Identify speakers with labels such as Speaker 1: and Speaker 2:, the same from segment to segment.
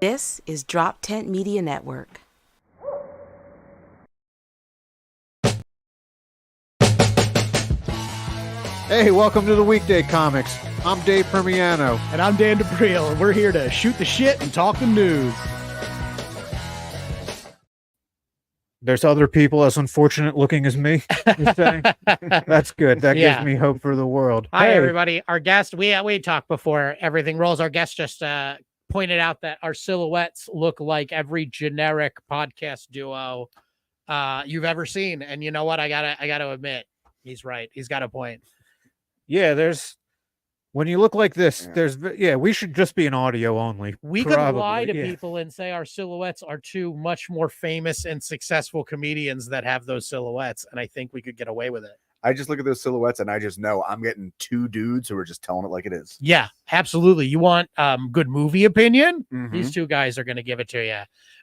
Speaker 1: This is Drop Tent Media Network.
Speaker 2: Hey, welcome to the Weekday Comics. I'm Dave Primiano.
Speaker 3: And I'm Dan D'Aprile, and we're here to shoot the shit and talk the news.
Speaker 2: There's other people as unfortunate looking as me. You're saying? That's good. That gives me hope for the world.
Speaker 4: Hi, everybody. Our guest, we talked before everything rolls. Our guest just pointed out that our silhouettes look like every generic podcast duo you've ever seen. And you know what? I gotta admit, he's right. He's got a point.
Speaker 2: Yeah, when you look like this, we should just be an audio only.
Speaker 4: We could lie to people and say our silhouettes are two much more famous and successful comedians that have those silhouettes, and I think we could get away with it.
Speaker 5: I just look at those silhouettes and I just know I'm getting two dudes who are just telling it like it is.
Speaker 4: Yeah, absolutely. You want good movie opinion?
Speaker 5: Mhm.
Speaker 4: These two guys are going to give it to you.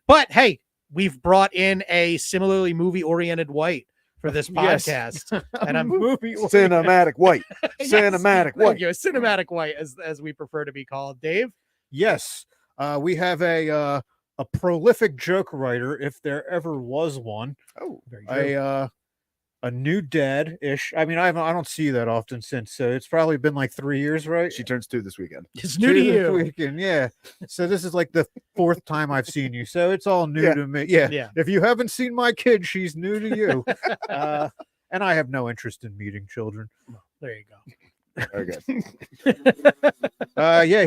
Speaker 4: But hey, we've brought in a similarly movie-oriented white for this podcast. And I'm
Speaker 5: cinematic white. Cinematic white.
Speaker 4: Thank you. A cinematic white, as we prefer to be called. Dave?
Speaker 2: Yes. We have a prolific joke writer, if there ever was one.
Speaker 5: Oh, very
Speaker 2: good. A new dad-ish. I mean, I don't see that often since, so it's probably been like 3 years, right?
Speaker 5: She turns 2 this weekend.
Speaker 4: It's new to you.
Speaker 2: Weekend, yeah. So this is like the 4th time I've seen you, so it's all new to me. Yeah. If you haven't seen my kid, she's new to you. And I have no interest in meeting children.
Speaker 4: There you go.
Speaker 5: Very good.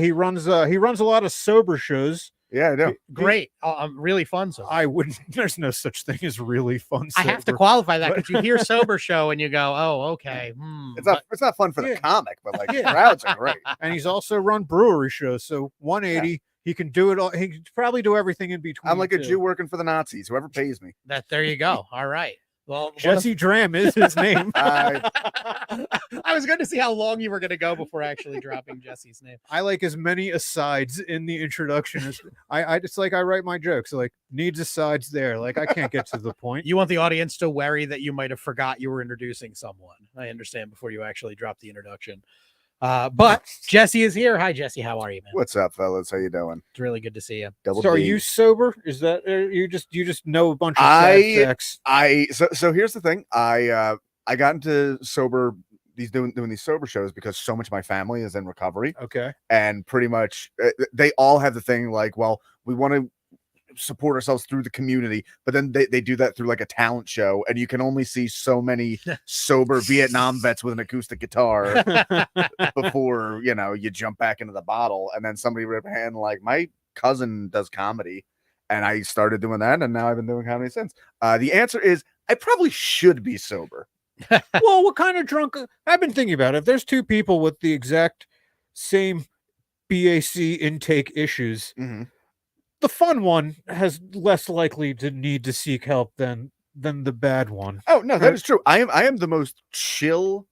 Speaker 2: He runs a lot of sober shows.
Speaker 5: Yeah, I know.
Speaker 4: Great. Really fun. So
Speaker 2: I wouldn't. There's no such thing as really fun.
Speaker 4: I have to qualify that because you hear sober show and you go, oh, okay.
Speaker 5: It's not fun for the comic, but like the crowds are great.
Speaker 2: And he's also run brewery shows. So 180, he can do it all. He can probably do everything in between.
Speaker 5: I'm like a Jew working for the Nazis. Whoever pays me.
Speaker 4: There you go. All right. Well,
Speaker 2: Jesse Draham is his name.
Speaker 4: I was going to see how long you were going to go before actually dropping Jesse's name.
Speaker 2: I like as many asides in the introduction as I just like I write my jokes. So like needs asides there. Like I can't get to the point.
Speaker 4: You want the audience to worry that you might have forgot you were introducing someone. I understand before you actually drop the introduction. But Jesse is here. Hi, Jesse. How are you, man?
Speaker 5: What's up, fellas? How you doing?
Speaker 4: It's really good to see you.
Speaker 2: So are you sober? Is that you just know a bunch of sad sex?
Speaker 5: So here's the thing. I got into sober doing these sober shows because so much of my family is in recovery.
Speaker 2: Okay.
Speaker 5: And pretty much they all have the thing like, well, we want to support ourselves through the community, but then they do that through like a talent show, and you can only see so many sober Vietnam vets with an acoustic guitar before you jump back into the bottle. And then somebody ripped a hand like, my cousin does comedy, and I started doing that, and now I've been doing comedy since. The answer is I probably should be sober.
Speaker 2: Well, what kind of drunk? I've been thinking about it. If there's two people with the exact same BAC intake issues, the fun one has less likely to need to seek help than the bad one.
Speaker 5: Oh no, that is true. I am the most chill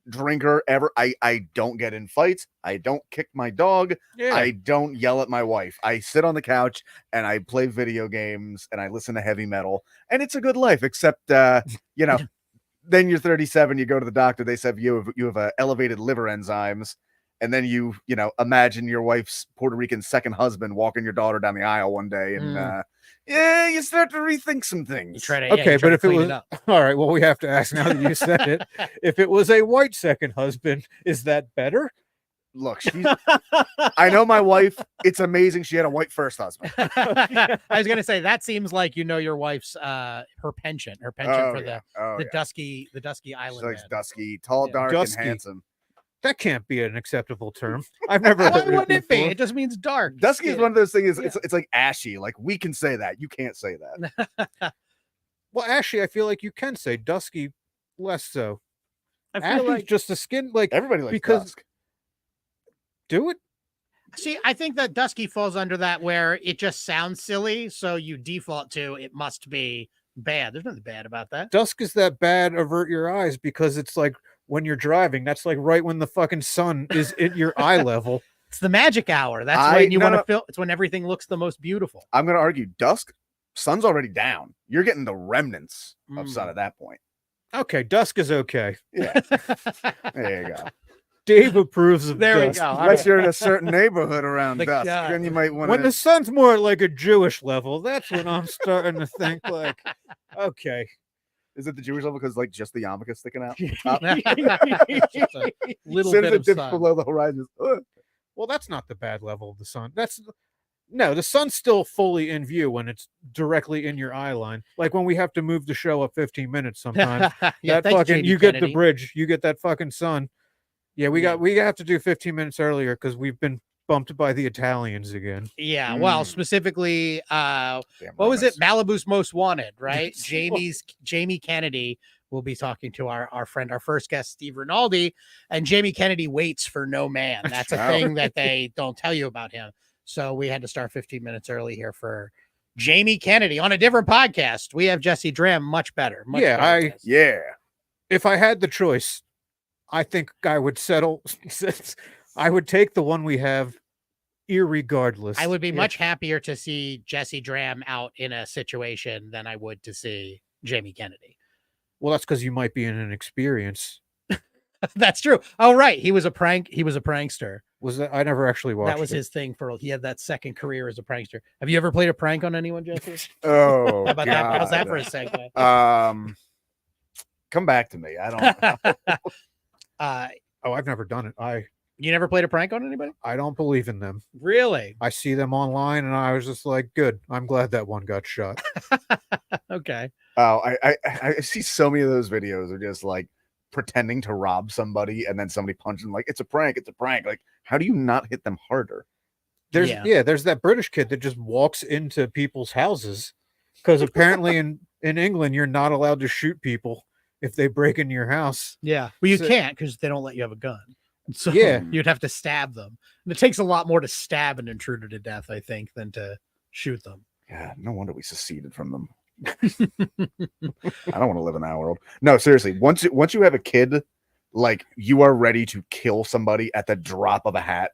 Speaker 5: drinker ever. I don't get in fights. I don't kick my dog. I don't yell at my wife. I sit on the couch and I play video games and I listen to heavy metal, and it's a good life. Except then you're 37. You go to the doctor. They said you have elevated liver enzymes. And then you imagine your wife's Puerto Rican second husband walking your daughter down the aisle one day, and you start to rethink some things.
Speaker 4: You try to,
Speaker 2: okay, but if it was
Speaker 4: all
Speaker 2: right, well, we have to ask now that you said it. If it was a white second husband, is that better?
Speaker 5: Look, I know my wife. It's amazing she had a white first husband.
Speaker 4: I was gonna say that seems like your wife's her penchant for the Dusky Island.
Speaker 5: She likes
Speaker 4: man.
Speaker 5: Dusky, tall, dark,
Speaker 2: Dusky.
Speaker 5: and handsome.
Speaker 2: That can't be an acceptable term. I've never
Speaker 4: Why
Speaker 2: heard
Speaker 4: wouldn't it be?
Speaker 2: before.
Speaker 4: It just means dark.
Speaker 5: Dusky is one of those things. It's like ashy. Like we can say that. You can't say that.
Speaker 2: Well, ashy, I feel like you can say. Dusky, less so.
Speaker 4: I feel
Speaker 2: Ashy's
Speaker 4: like
Speaker 2: just a skin. Like
Speaker 5: everybody likes
Speaker 2: because
Speaker 5: dusk.
Speaker 2: Do it.
Speaker 4: See, I think that Dusky falls under that where it just sounds silly, so you default to it must be bad. There's nothing bad about that.
Speaker 2: Dusk is that bad. Avert your eyes because it's like when you're driving. That's like right when the fucking sun is at your eye level.
Speaker 4: It's the magic hour. That's when you want to feel. It's when everything looks the most beautiful.
Speaker 5: I'm going to argue dusk. Sun's already down. You're getting the remnants of sun at that point.
Speaker 2: Okay, dusk is okay.
Speaker 5: Yeah. There you go.
Speaker 2: Dave approves of
Speaker 4: There we
Speaker 2: dust.
Speaker 4: go. All
Speaker 5: Unless
Speaker 4: right.
Speaker 5: you're in a certain neighborhood around
Speaker 4: The
Speaker 5: dusk,
Speaker 4: God.
Speaker 5: then you might want
Speaker 2: When
Speaker 5: to.
Speaker 2: the sun's more like a Jewish level, that's when I'm starting to think like, okay.
Speaker 5: Is it the Jewish level because like just the yarmulke sticking out? the top?
Speaker 4: Just a little
Speaker 5: Soon
Speaker 4: bit
Speaker 5: as
Speaker 4: of
Speaker 5: it dips
Speaker 4: sun.
Speaker 5: below the horizon.
Speaker 2: Well, that's not the bad level of the sun. The sun's still fully in view when it's directly in your eye line. Like when we have to move the show up 15 minutes sometimes.
Speaker 4: Yeah,
Speaker 2: that
Speaker 4: thanks,
Speaker 2: fucking
Speaker 4: JD
Speaker 2: you get the
Speaker 4: Kennedy.
Speaker 2: bridge, you get that fucking sun. Yeah, we
Speaker 4: Yeah.
Speaker 2: have to do 15 minutes earlier because we've been bumped by the Italians again.
Speaker 4: Yeah, well,
Speaker 5: Mm.
Speaker 4: specifically,
Speaker 5: Damn
Speaker 4: what was it?
Speaker 5: Romans.
Speaker 4: Malibu's Most Wanted, right?
Speaker 2: Yes.
Speaker 4: Jamie Kennedy will be talking to our friend, our first guest, Steve Rinaldi, and Jamie Kennedy waits for no man. That's a
Speaker 5: Wow.
Speaker 4: thing that they don't tell you about him. So we had to start 15 minutes early here for Jamie Kennedy on a different podcast. We have Jesse Draham, much better. Much
Speaker 2: Yeah,
Speaker 4: better guest.
Speaker 5: Yeah.
Speaker 2: If I had the choice, I think I would settle. I would take the one we have, irregardless.
Speaker 4: I would be
Speaker 2: Yeah.
Speaker 4: much happier to see Jesse Draham out in a situation than I would to see Jamie Kennedy.
Speaker 2: Well, that's because you might be in an experience.
Speaker 4: That's true. Oh, right. He was a prankster.
Speaker 2: Was that? I never actually watched.
Speaker 4: That was
Speaker 2: it.
Speaker 4: his thing he had that second career as a prankster. Have you ever played a prank on anyone, Jesse?
Speaker 5: Oh,
Speaker 4: How about that? How's that
Speaker 5: God.
Speaker 4: for a segue?
Speaker 5: Come back to me. I don't.
Speaker 2: Oh, I've never done it.
Speaker 4: You never played a prank on anybody?
Speaker 2: I don't believe in them.
Speaker 4: Really?
Speaker 2: I see them online, and I was just like, good. I'm glad that one got shot.
Speaker 4: Okay.
Speaker 5: Oh, I see so many of those videos of just like pretending to rob somebody and then somebody punches them like it's a prank. Like, how do you not hit them harder?
Speaker 2: There's that British kid that just walks into people's houses because apparently in England you're not allowed to shoot people if they break into your house.
Speaker 4: Yeah. Well, you
Speaker 2: So-
Speaker 4: can't because they don't let you have a gun. So
Speaker 2: Yeah.
Speaker 4: you'd have to stab them. And it takes a lot more to stab an intruder to death, I think, than to shoot them.
Speaker 5: Yeah, no wonder we seceded from them. I don't want to live in that world. No, seriously. Once you have a kid, like you are ready to kill somebody at the drop of a hat.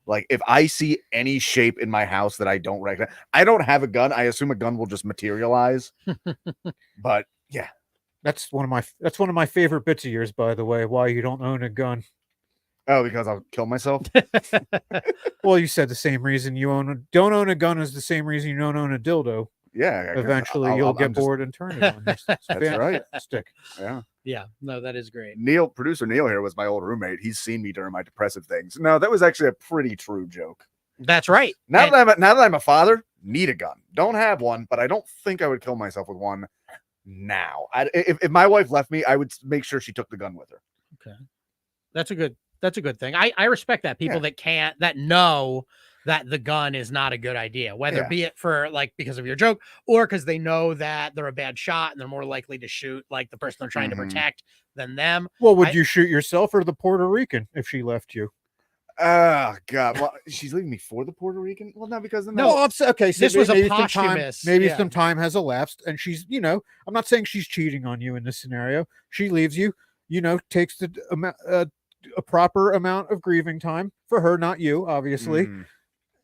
Speaker 5: Like if I see any shape in my house that I don't recognize, I don't have a gun. I assume a gun will just materialize. But yeah,
Speaker 2: That's one of my favorite bits of yours, by the way. Why you don't own a gun?
Speaker 5: oh, because I'll kill myself.
Speaker 2: Well, you said the same reason you don't own a gun is the same reason you don't own a dildo.
Speaker 5: Yeah, I guess
Speaker 2: Eventually,
Speaker 5: I'm
Speaker 2: you'll get
Speaker 5: just-
Speaker 2: bored and turn it on. That's
Speaker 5: right.
Speaker 2: Stick.
Speaker 5: Yeah.
Speaker 4: Yeah. No, that is great.
Speaker 5: Producer Neil here was my old roommate. He's seen me during my depressive things. No, that was actually a pretty true joke.
Speaker 4: That's right.
Speaker 5: Now
Speaker 4: And-
Speaker 5: that I'm a father, need a gun. Don't have one, but I don't think I would kill myself with one now. If my wife left me, I would make sure she took the gun with her.
Speaker 4: Okay. That's a good thing. I respect that. People that know that the gun is not a good idea, whether
Speaker 5: Yeah.
Speaker 4: be it for like because of your joke or because they know that they're a bad shot and they're more likely to shoot like the person they're trying to
Speaker 5: Mhm.
Speaker 4: protect than them.
Speaker 2: Well, would
Speaker 4: I-
Speaker 2: you shoot yourself or the Puerto Rican if she left you?
Speaker 5: Oh God! Well, she's leaving me for the Puerto Rican. Well, not because of
Speaker 4: No,
Speaker 5: that.
Speaker 2: Well, okay. So
Speaker 4: this was a
Speaker 2: maybe some time,
Speaker 4: posthumous,
Speaker 2: maybe
Speaker 4: yeah.
Speaker 2: some time has elapsed, and she's, I'm not saying she's cheating on you in this scenario. She leaves you, takes the amount, a proper amount of grieving time for her, not you, obviously,
Speaker 5: Mm.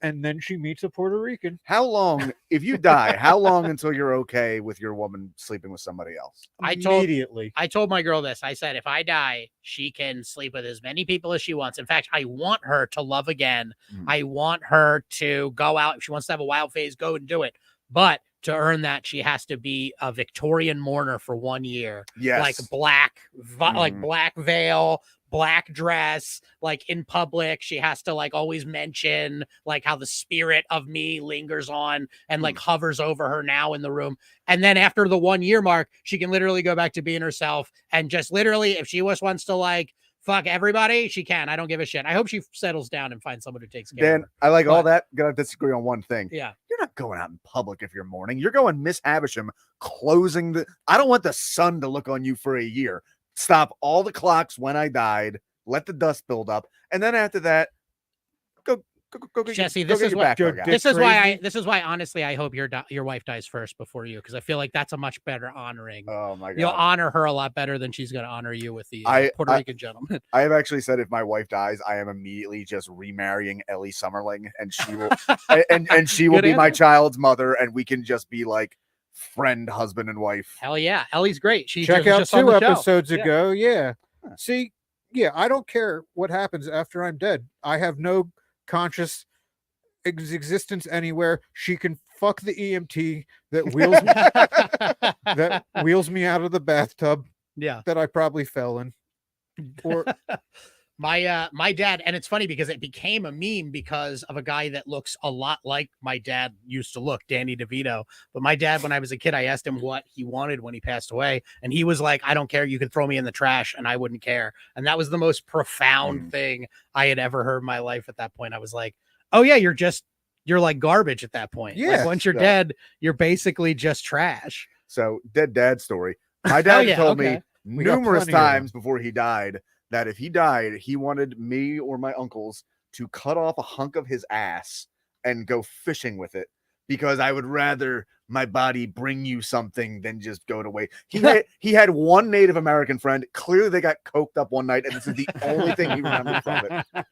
Speaker 2: and then she meets a Puerto Rican.
Speaker 5: How long, if you die, how long until you're okay with your woman sleeping with somebody else?
Speaker 2: Immediately.
Speaker 4: I told my girl this. I said, if I die, she can sleep with as many people as she wants. In fact, I want her to love again.
Speaker 5: Mm.
Speaker 4: I want her to go out. If she wants to have a wild phase, go and do it. But to earn that, she has to be a Victorian mourner for 1 year.
Speaker 5: Yes.
Speaker 4: Like black
Speaker 5: Mhm.
Speaker 4: black veil, black dress, like in public. She has to like always mention like how the spirit of me lingers on and like hovers over her now in the room. And then after the 1 year mark, she can literally go back to being herself and just literally, if she just wants to like fuck everybody, she can. I don't give a shit. I hope she settles down and finds someone who takes care
Speaker 5: Dan,
Speaker 4: of her.
Speaker 5: I like all
Speaker 4: But-
Speaker 5: that. Gotta disagree on one thing.
Speaker 4: Yeah.
Speaker 5: You're not going out in public if you're mourning. You're going Miss Havisham closing the. I don't want the sun to look on you for a year. Stop all the clocks when I died. Let the dust build up, and then after that, go get
Speaker 4: Jesse,
Speaker 5: your,
Speaker 4: this
Speaker 5: go get
Speaker 4: is
Speaker 5: your
Speaker 4: what-
Speaker 5: back
Speaker 2: Joe
Speaker 5: dug out.
Speaker 2: Dick-
Speaker 4: This is why
Speaker 2: crazy.
Speaker 4: this is why honestly I hope your wife dies first before you, because I feel like that's a much better honoring.
Speaker 5: Oh my
Speaker 4: You'll
Speaker 5: god!
Speaker 4: honor her a lot better than she's going to honor you with the Puerto
Speaker 5: I-
Speaker 4: Rican gentleman.
Speaker 5: I have actually said if my wife dies, I am immediately just remarrying Ellie Summerling, and she will and she will
Speaker 4: Good
Speaker 5: be my
Speaker 4: answer.
Speaker 5: child's mother, and we can just be like friend, husband, and wife.
Speaker 4: Hell yeah, Ellie's great. She
Speaker 2: Check
Speaker 4: was
Speaker 2: out
Speaker 4: just on
Speaker 2: 2
Speaker 4: the show.
Speaker 2: episodes
Speaker 4: Yeah.
Speaker 2: ago. Yeah.
Speaker 5: Huh.
Speaker 2: See, yeah, I don't care what happens after I'm dead. I have no conscious existence anywhere. She can fuck the EMT that wheels me out of the bathtub
Speaker 4: Yeah.
Speaker 2: that I probably fell in. Or
Speaker 4: my dad, and it's funny because it became a meme because of a guy that looks a lot like my dad used to look, Danny DeVito. But my dad, when I was a kid, I asked him what he wanted when he passed away, and he was like, I don't care, you could throw me in the trash and I wouldn't care. And that was the most profound thing I had ever heard in my life. At that point, I was like, oh yeah, you're like garbage at that point.
Speaker 2: Yeah.
Speaker 4: Like once you're dead, you're basically just trash.
Speaker 5: So dead dad story. My dad told me
Speaker 2: We got
Speaker 5: numerous
Speaker 2: plenty of them.
Speaker 5: times before he died that if he died, he wanted me or my uncles to cut off a hunk of his ass and go fishing with it, because I would rather my body bring you something than just go to waste. He had one Native American friend. Clearly they got coked up one night, and this is the only thing he remembered from it.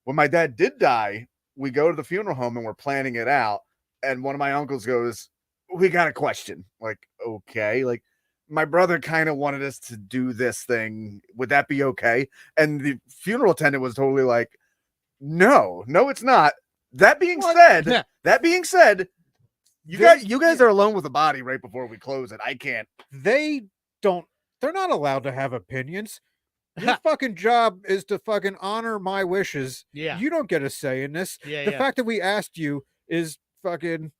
Speaker 5: When my dad did die, we go to the funeral home and we're planning it out, and one of my uncles goes, we got a question. Like, okay, like, my brother kind of wanted us to do this thing. Would that be okay? And the funeral attendant was totally like, no, it's not. That being said, you guys are alone with the body right before we close it. I can't.
Speaker 2: they're not allowed to have opinions. Your fucking job is to fucking honor my wishes.
Speaker 4: Yeah.
Speaker 2: You don't get a say in this.
Speaker 4: Yeah.
Speaker 2: The fact that we asked you is fucking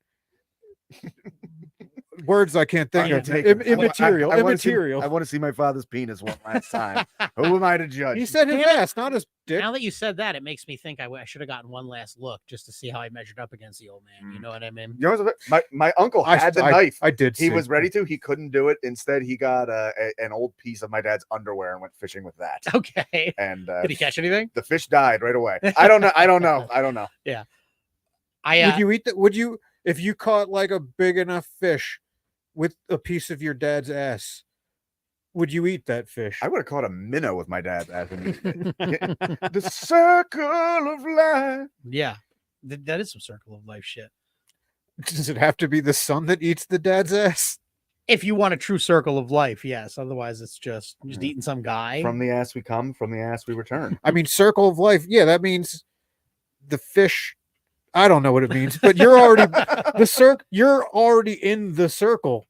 Speaker 2: words I can't think of. Immaterial.
Speaker 5: I
Speaker 2: Immaterial.
Speaker 5: want to see my father's penis one last time. Who am I to judge?
Speaker 2: He said his
Speaker 4: Damn it.
Speaker 2: ass, not his dick.
Speaker 4: Now that you said that, it makes me think I should have gotten one last look just to see how I measured up against the old man. You know what I mean?
Speaker 5: You know what's my uncle had the knife.
Speaker 2: I did.
Speaker 5: He
Speaker 2: see.
Speaker 5: was ready to. He couldn't do it. Instead, he got an old piece of my dad's underwear and went fishing with that.
Speaker 4: Okay.
Speaker 5: And
Speaker 4: Did he catch anything?
Speaker 5: the fish died right away. I don't know.
Speaker 4: Yeah.
Speaker 2: Would you eat that? Would you, if you caught like a big enough fish with a piece of your dad's ass, would you eat that fish?
Speaker 5: I would have caught a minnow with my dad's ass. The circle of life.
Speaker 4: Yeah. That is some circle of life shit.
Speaker 2: Does it have to be the son that eats the dad's ass?
Speaker 4: If you want a true circle of life, yes. Otherwise, it's just eating some guy.
Speaker 5: From the ass we come, from the ass we return.
Speaker 2: I mean, circle of life. Yeah, that means the fish. I don't know what it means, but you're already You're already in the circle.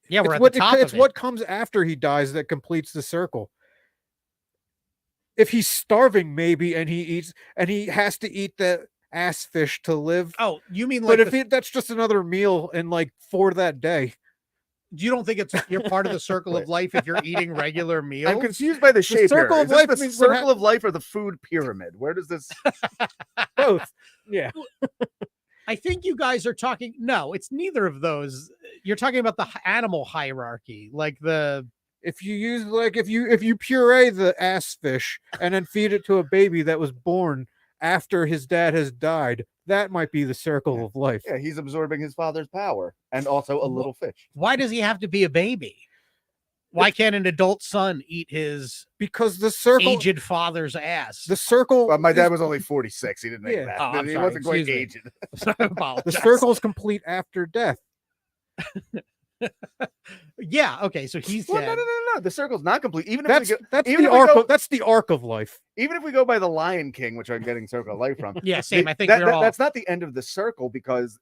Speaker 4: Yeah, we're
Speaker 2: It's
Speaker 4: at
Speaker 2: what
Speaker 4: the top
Speaker 2: it's
Speaker 4: of it.
Speaker 2: what comes after he dies that completes the circle. If he's starving, maybe, and he has to eat the ass fish to live.
Speaker 4: Oh, you mean like?
Speaker 2: But if that's just another meal and like for that day.
Speaker 4: You don't think you're part of the circle of life if you're eating regular meals?
Speaker 5: I'm confused by the shape
Speaker 2: circle
Speaker 5: here.
Speaker 2: of
Speaker 5: Is this
Speaker 2: life
Speaker 5: the
Speaker 2: means we're
Speaker 5: circle of life or the food pyramid? Where does this?
Speaker 2: Both. Yeah.
Speaker 4: I think you guys are talking. No, it's neither of those. You're talking about the animal hierarchy, like the.
Speaker 2: If you use if you puree the ass fish and then feed it to a baby that was born after his dad has died, that might be the circle of life.
Speaker 5: Yeah, he's absorbing his father's power and also a little fish.
Speaker 4: Why does he have to be a baby? Why can't an adult son eat his
Speaker 2: Because the circle
Speaker 4: aged father's ass?
Speaker 2: the circle
Speaker 5: Well, my dad was only 46. He didn't make that.
Speaker 4: Oh, I'm
Speaker 5: He
Speaker 4: sorry.
Speaker 5: wasn't quite
Speaker 4: Excuse
Speaker 5: aged.
Speaker 2: the circle is complete after death.
Speaker 4: Yeah. Okay. So he's
Speaker 5: Well,
Speaker 4: dead.
Speaker 5: no. The circle's not complete.
Speaker 2: That's
Speaker 5: even
Speaker 2: the
Speaker 5: if we
Speaker 2: arc
Speaker 5: go-
Speaker 2: that's the arc of life.
Speaker 5: Even if we go by the Lion King, which I'm getting circle of life from.
Speaker 4: Yeah. Same. I think
Speaker 5: that's not the end of the circle, because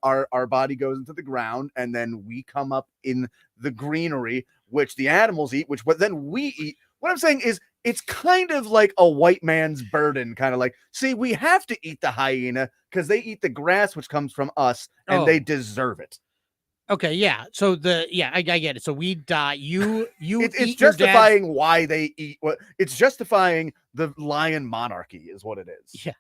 Speaker 5: our body goes into the ground and then we come up in the greenery, which the animals eat, but then we eat. What I'm saying is it's kind of like a white man's burden, kind of like, see, we have to eat the hyena because they eat the grass, which comes from us, and they deserve it.
Speaker 4: Okay. Yeah. So I get it. So we die.
Speaker 5: It's justifying why they eat. It's justifying the lion monarchy is what it is.
Speaker 4: Yeah.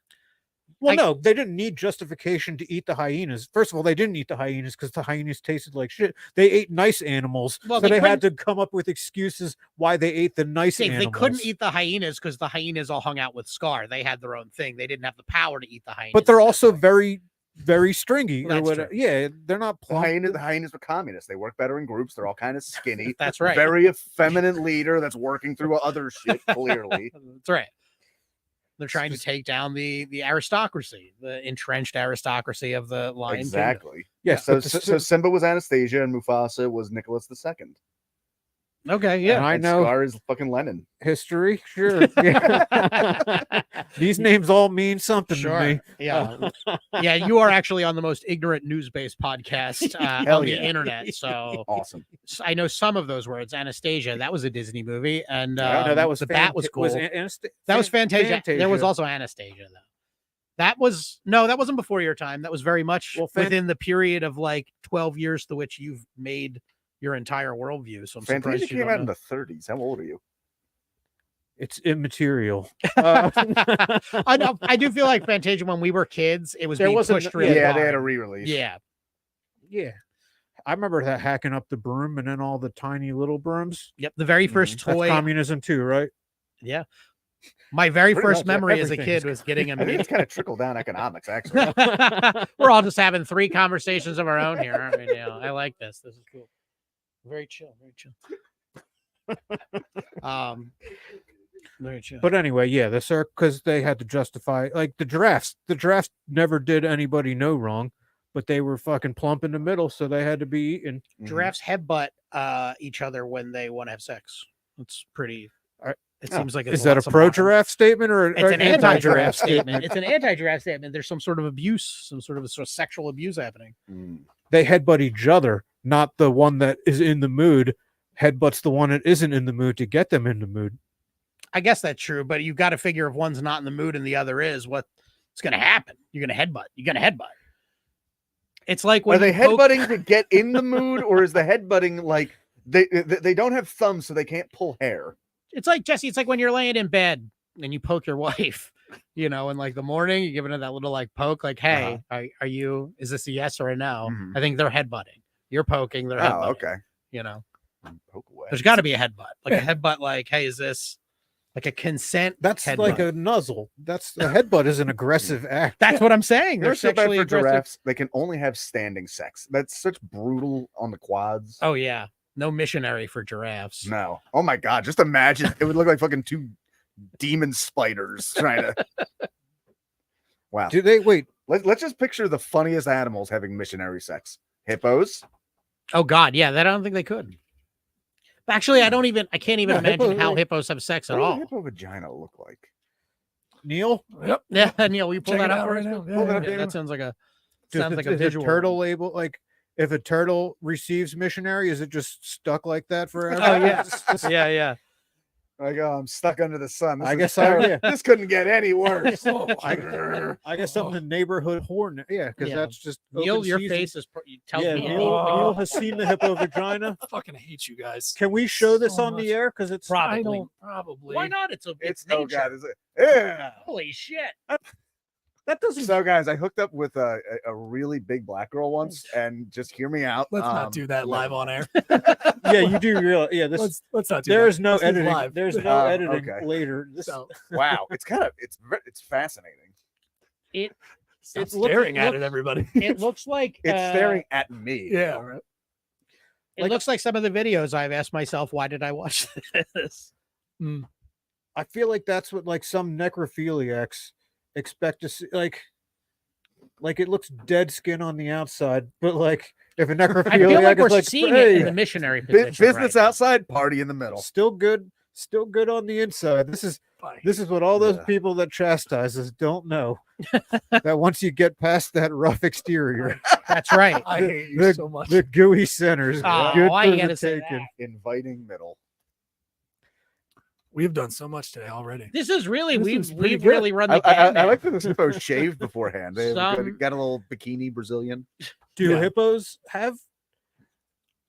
Speaker 2: Well, no, they didn't need justification to eat the hyenas. First of all, they didn't eat the hyenas because the hyenas tasted like shit. They ate nice animals,
Speaker 4: Well,
Speaker 2: so
Speaker 4: they
Speaker 2: they had to come up with excuses why they ate the nice animals.
Speaker 4: They couldn't eat the hyenas because the hyenas all hung out with Scar. They had their own thing. They didn't have the power to eat the hyenas.
Speaker 2: But they're also very, very stringy.
Speaker 4: Well,
Speaker 2: or
Speaker 4: that's
Speaker 2: whatever. Yeah, they're not plump.
Speaker 5: The hyenas were communists. They work better in groups. They're all kind of skinny.
Speaker 4: That's right.
Speaker 5: Very effeminate leader that's working through other shit, clearly.
Speaker 4: That's right. They're trying to take down the aristocracy, the entrenched aristocracy of the Lion Kingdom.
Speaker 5: Exactly.
Speaker 2: Yes.
Speaker 5: So Simba was Anastasia and Mufasa was Nicholas II.
Speaker 4: Okay,
Speaker 2: And
Speaker 4: yeah.
Speaker 2: I
Speaker 5: And
Speaker 2: know
Speaker 5: Scar is fucking Lennon.
Speaker 2: history. Sure. Yeah. These names all mean something to
Speaker 4: Sure.
Speaker 2: me.
Speaker 4: Yeah. Yeah, you are actually on the most ignorant news-based podcast
Speaker 5: Hell
Speaker 4: on the
Speaker 5: yeah.
Speaker 4: internet. So
Speaker 5: Awesome.
Speaker 4: I know some of those words. Anastasia, that was a Disney movie, and
Speaker 2: No, that was
Speaker 4: the bat was cool. That was Fantasia.
Speaker 2: Fantasia.
Speaker 4: There was also Anastasia, though. That wasn't before your time. That was very much within the period of like 12 years to which you've made your entire worldview. So I'm
Speaker 5: Fantasia
Speaker 4: surprised you
Speaker 5: came
Speaker 4: don't
Speaker 5: out in
Speaker 4: know.
Speaker 5: the 30s. How old are you?
Speaker 2: It's immaterial.
Speaker 4: I know. I do feel like Fantasia when we were kids, it was
Speaker 2: There
Speaker 4: being
Speaker 2: wasn't-
Speaker 4: pushed really
Speaker 5: Yeah, they
Speaker 4: hard.
Speaker 5: had a re-release.
Speaker 4: Yeah.
Speaker 2: Yeah. I remember that hacking up the broom and then all the tiny little brooms.
Speaker 4: Yep. The very first
Speaker 2: That's
Speaker 4: toy.
Speaker 2: communism too, right?
Speaker 4: Yeah. My very
Speaker 5: Pretty
Speaker 4: first
Speaker 5: much,
Speaker 4: memory as a
Speaker 2: everything's
Speaker 4: kid was getting a
Speaker 5: I think
Speaker 4: mini.
Speaker 5: it's kind of trickled down economics, actually.
Speaker 4: We're all just having 3 conversations of our own here. I mean, I like this. This is cool. Very chill. Very chill. Very chill.
Speaker 2: But anyway, yeah, the circ because they had to justify like the drafts. The drafts never did anybody no wrong, but they were fucking plump in the middle, so they had to be eaten.
Speaker 4: Giraffes headbutt each other when they want to have sex. It's pretty. It seems like
Speaker 2: Is that a pro giraffe statement or
Speaker 4: It's an anti-giraffe
Speaker 2: statement?
Speaker 4: statement. It's an anti-giraffe statement. There's some sort of abuse, some sort of sexual abuse happening.
Speaker 2: They headbutt each other, not the one that is in the mood headbutts the one that isn't in the mood to get them in the mood.
Speaker 4: I guess that's true, but you got to figure if one's not in the mood and the other is, what's going to happen? You're going to headbutt. You're going to headbutt. It's like when
Speaker 5: Are they
Speaker 4: you poke-
Speaker 5: headbutting to get in the mood, or is the headbutting like they don't have thumbs, so they can't pull hair?
Speaker 4: It's like, Jesse, it's like when you're laying in bed and you poke your wife, in like the morning, you're giving her that little like poke, like, hey, are you, is this a yes or a no?
Speaker 5: Mhm.
Speaker 4: I think they're headbutting. You're poking, they're headbutting.
Speaker 5: Oh, okay. Poke away.
Speaker 4: There's got to be a headbutt, like a headbutt, like, hey, is this like a consent?
Speaker 2: That's
Speaker 4: headbutt.
Speaker 2: like a nuzzle. That's the headbutt is an aggressive act.
Speaker 4: That's what I'm saying.
Speaker 5: They're
Speaker 4: They're
Speaker 5: so bad
Speaker 4: sexually
Speaker 5: for
Speaker 4: aggressive.
Speaker 5: giraffes. They can only have standing sex. That's such brutal on the quads.
Speaker 4: Oh yeah, no missionary for giraffes.
Speaker 5: No. Oh my god. Just imagine it would look like fucking 2 demon spiders trying to. Wow.
Speaker 2: Do they wait?
Speaker 5: Let's just picture the funniest animals having missionary sex. Hippos.
Speaker 4: Oh god, yeah, that I don't think they could. Actually, I can't even
Speaker 2: No,
Speaker 4: imagine
Speaker 2: hippos-
Speaker 4: how hippos have sex at
Speaker 5: What does a
Speaker 4: all.
Speaker 5: hippo vagina look like?
Speaker 2: Neil?
Speaker 3: Yep.
Speaker 4: Yeah, Neil, will you pull
Speaker 3: Check
Speaker 4: that
Speaker 3: it
Speaker 4: up
Speaker 3: out
Speaker 4: for
Speaker 3: right
Speaker 4: us?
Speaker 3: now.
Speaker 4: Bill?
Speaker 3: Yeah,
Speaker 5: Pull it up,
Speaker 4: Yeah,
Speaker 5: Dana.
Speaker 4: that sounds like a
Speaker 2: Is
Speaker 4: a visual.
Speaker 2: turtle label like if a turtle receives missionary, is it just stuck like that forever?
Speaker 4: Oh yeah, yeah.
Speaker 5: Like, oh, I'm stuck under the sun. This
Speaker 2: I
Speaker 5: is
Speaker 2: guess
Speaker 5: terrible.
Speaker 2: yeah.
Speaker 5: This couldn't get any worse.
Speaker 2: I guess something the neighborhood horn. Yeah, because
Speaker 4: Yeah.
Speaker 2: that's just
Speaker 4: Neil,
Speaker 2: open
Speaker 4: your
Speaker 2: season.
Speaker 4: face is tells
Speaker 2: Yeah,
Speaker 4: me.
Speaker 2: Neil has seen the hippo vagina.
Speaker 3: I fucking hate you guys.
Speaker 2: Can we show this
Speaker 3: So
Speaker 2: on the
Speaker 3: much.
Speaker 2: air? Because it's
Speaker 3: I
Speaker 4: Probably.
Speaker 3: don't probably.
Speaker 4: Why not? It's
Speaker 5: Oh
Speaker 4: nature.
Speaker 5: god, is it? Yeah.
Speaker 4: Holy shit!
Speaker 2: that doesn't.
Speaker 5: So guys, I hooked up with a really big black girl once, and just hear me out.
Speaker 3: Let's not do that live on air.
Speaker 2: Yeah, you do realize. Yeah, this.
Speaker 3: Let's not do
Speaker 2: There
Speaker 3: that.
Speaker 2: is no
Speaker 3: This is
Speaker 2: editing.
Speaker 3: live.
Speaker 2: There's no editing
Speaker 5: okay.
Speaker 2: later. This,
Speaker 3: So
Speaker 5: Wow, it's fascinating.
Speaker 3: stop
Speaker 4: It looks-
Speaker 3: staring at
Speaker 4: looks-
Speaker 3: it, everybody.
Speaker 4: It looks like
Speaker 5: It's staring at me.
Speaker 3: Yeah. Right.
Speaker 4: It looks like some of the videos I've asked myself, why did I watch this?
Speaker 2: I feel like that's what like some necrophiliacs expect to see. Like it looks dead skin on the outside, but like if a necrophiliac
Speaker 4: I feel like
Speaker 2: is
Speaker 4: we're
Speaker 2: like,
Speaker 4: seeing
Speaker 2: hey,
Speaker 4: it in the missionary position.
Speaker 5: Business
Speaker 4: right now.
Speaker 5: outside, party in the middle.
Speaker 2: still good on the inside. This is what all those
Speaker 5: Yeah.
Speaker 2: people that chastises don't know. That once you get past that rough exterior,
Speaker 4: That's right.
Speaker 3: I hate you
Speaker 2: the,
Speaker 3: so much.
Speaker 2: the gooey centers
Speaker 4: Oh,
Speaker 2: good
Speaker 4: why
Speaker 2: for
Speaker 4: you
Speaker 2: the
Speaker 4: gotta say
Speaker 2: taking.
Speaker 4: that?
Speaker 5: Inviting middle.
Speaker 3: We've done so much today already.
Speaker 4: This is really
Speaker 3: This is pretty
Speaker 4: we've
Speaker 3: good.
Speaker 4: really run the
Speaker 5: I
Speaker 4: gamut.
Speaker 5: like that the hippos shaved beforehand. They
Speaker 4: Some-
Speaker 5: got a little bikini Brazilian.
Speaker 2: Do
Speaker 3: Yeah.
Speaker 2: hippos have?